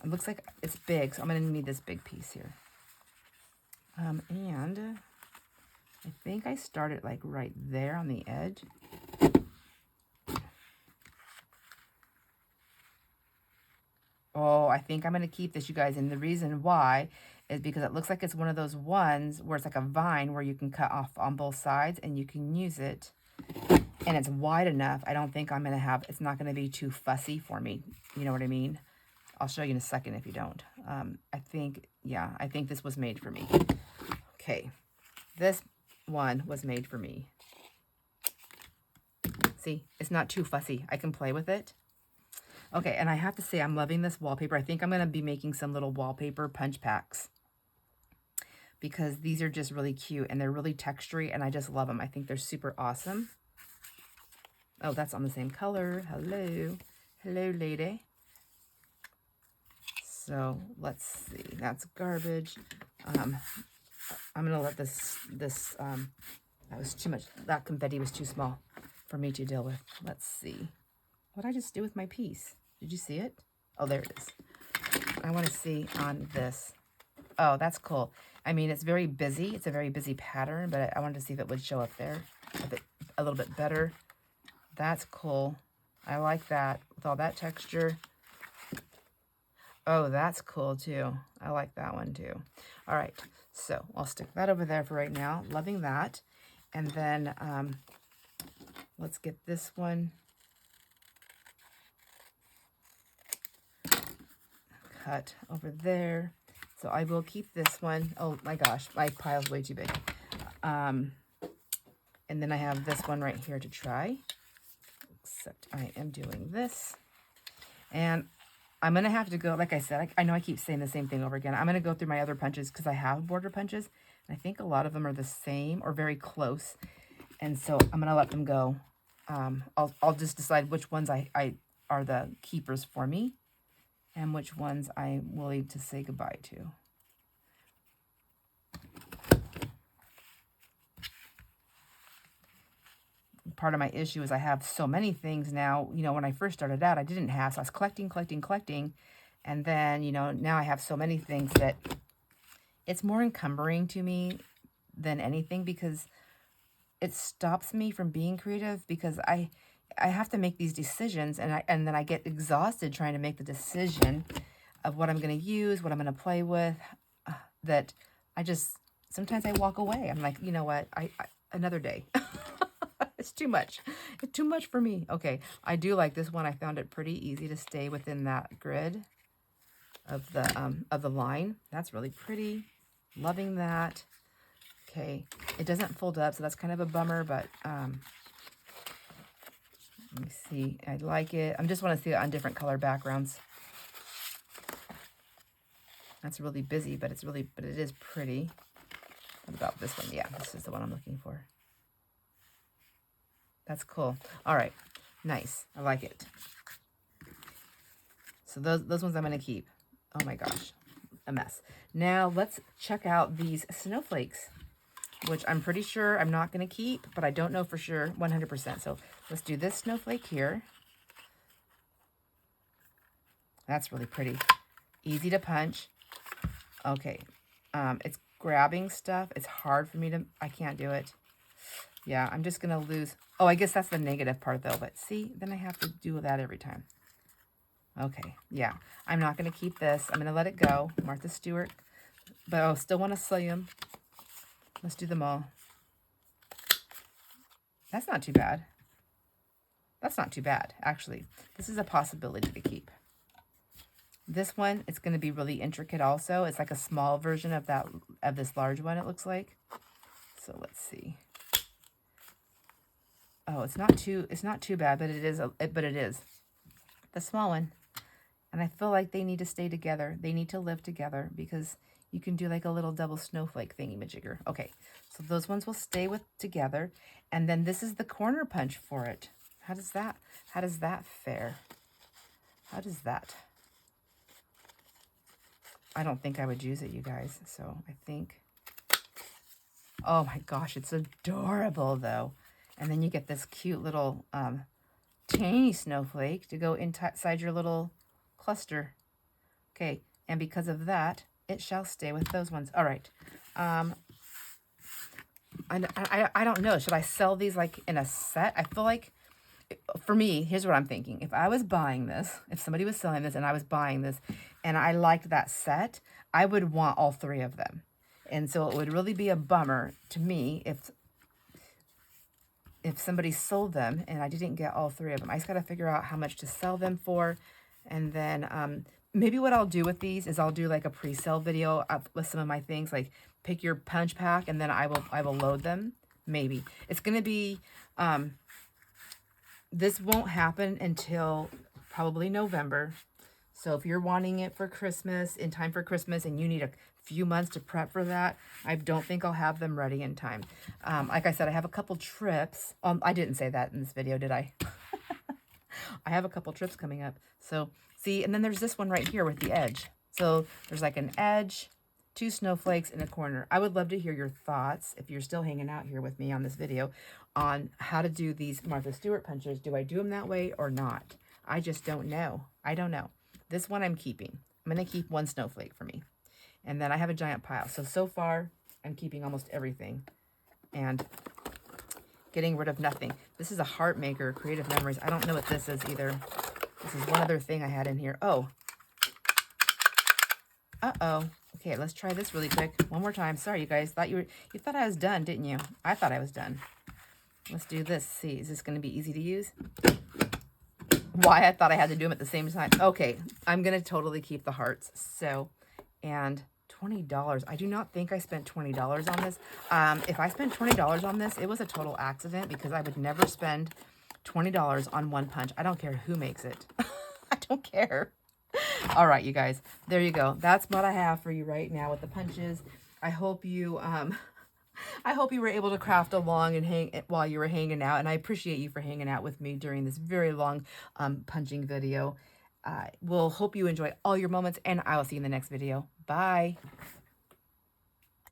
A: It looks like it's big, so I'm going to need this big piece here. And I think I started like right there on the edge. Oh, I think I'm going to keep this, you guys. And the reason why is because it looks like it's one of those ones where it's like a vine where you can cut off on both sides and you can use it. And it's wide enough. I don't think I'm going to have, it's not going to be too fussy for me. You know what I mean? I'll show you in a second if you don't. I think, yeah, I think this was made for me. Okay, this one was made for me. See, it's not too fussy. I can play with it. Okay, and I have to say I'm loving this wallpaper. I think I'm going to be making some little wallpaper punch packs because these are just really cute and they're really textury and I just love them. I think they're super awesome. Oh, that's on the same color. Hello. Hello, lady. So let's see. That's garbage. I'm going to let this that was too much. That confetti was too small for me to deal with. Let's see. What did I just do with my piece? Did you see it? Oh, there it is. I want to see on this. Oh, that's cool. I mean, it's very busy. It's a very busy pattern, but I wanted to see if it would show up there a little bit better. That's cool. I like that with all that texture. Oh, that's cool too. I like that one too. All right, so I'll stick that over there for right now. Loving that. And then let's get this one cut over there. So I will keep this one. Oh my gosh, my pile's way too big. And then I have this one right here to try. Except I am doing this. And I'm going to have to go, like I said, I know I keep saying the same thing over again. I'm going to go through my other punches because I have border punches. And I think a lot of them are the same or very close. And so I'm going to let them go. I'll just decide which ones I are the keepers for me and which ones I'm willing to say goodbye to. Part of my issue is I have so many things now. You know, when I first started out, I didn't have, so I was collecting. And then, you know, now I have so many things that it's more encumbering to me than anything because it stops me from being creative because I have to make these decisions and then I get exhausted trying to make the decision of what I'm going to use, what I'm going to play with, that I just, sometimes I walk away. I'm like, you know what, I another day. It's too much. It's too much for me. Okay, I do like this one. I found it pretty easy to stay within that grid of the line. That's really pretty. Loving that. Okay, it doesn't fold up, so that's kind of a bummer, but let me see. I like it. I just want to see it on different color backgrounds. That's really busy, but it is pretty. What about this one? Yeah, this is the one I'm looking for. That's cool. All right, nice. I like it. So those ones I'm going to keep. Oh my gosh, a mess. Now let's check out these snowflakes, which I'm pretty sure I'm not going to keep, but I don't know for sure 100%. So let's do this snowflake here. That's really pretty. Easy to punch. Okay. It's grabbing stuff. It's hard for me to, I can't do it. Yeah, I'm just going to lose. Oh, I guess that's the negative part though. But see, then I have to do that every time. Okay, yeah. I'm not going to keep this. I'm going to let it go. Martha Stewart. But I still want to see them. Let's do them all. That's not too bad. That's not too bad, actually. This is a possibility to keep. This one, it's going to be really intricate also. It's like a small version of this large one, it looks like. So let's see. Oh, it's not too bad, but it is the small one. And I feel like they need to stay together. They need to live together because you can do like a little double snowflake thingy-majigger. Okay, so those ones will stay together. And then this is the corner punch for it. How does that fare? How does that? I don't think I would use it, you guys. So I think, oh my gosh, it's adorable though. And then you get this cute little tiny snowflake to go inside your little cluster. Okay, and because of that, it shall stay with those ones. All right. I don't know. Should I sell these like in a set? I feel like, for me, here's what I'm thinking. If I was buying this, if somebody was selling this and I was buying this and I liked that set, I would want all three of them. And so it would really be a bummer to me if somebody sold them and I didn't get all three of them. I just got to figure out how much to sell them for. And then maybe what I'll do with these is I'll do like a pre-sale video with some of my things, like pick your punch pack, and then I will load them. Maybe it's gonna be this won't happen until probably November. So if you're wanting it for Christmas, in time for Christmas, and you need a few months to prep for that, I don't think I'll have them ready in time. Like I said, I have a couple trips. I didn't say that in this video, did I? I have a couple trips coming up. So see, and then there's this one right here with the edge. So there's like an edge, 2 snowflakes in a corner. I would love to hear your thoughts, if you're still hanging out here with me on this video, on how to do these Martha Stewart punches. Do I do them that way or not? I just don't know. I don't know. This one I'm keeping. I'm going to keep 1 snowflake for me. And then I have a giant pile. So far, I'm keeping almost everything and getting rid of nothing. This is a heart maker, Creative Memories. I don't know what this is either. This is one other thing I had in here. Oh. Uh-oh. Okay, let's try this really quick. One more time. Sorry, you guys. You thought I was done, didn't you? I thought I was done. Let's do this. See, is this going to be easy to use? Why I thought I had to do them at the same time. Okay, I'm going to totally keep the hearts. So, and $20. I do not think I spent $20 on this. If I spent $20 on this, it was a total accident, because I would never spend $20 on one punch. I don't care who makes it. I don't care. All right, you guys, there you go. That's what I have for you right now with the punches. I hope you were able to craft along and hang while you were hanging out, and I appreciate you for hanging out with me during this very long punching video. We'll hope you enjoy all your moments, and I will see you in the next video. Bye.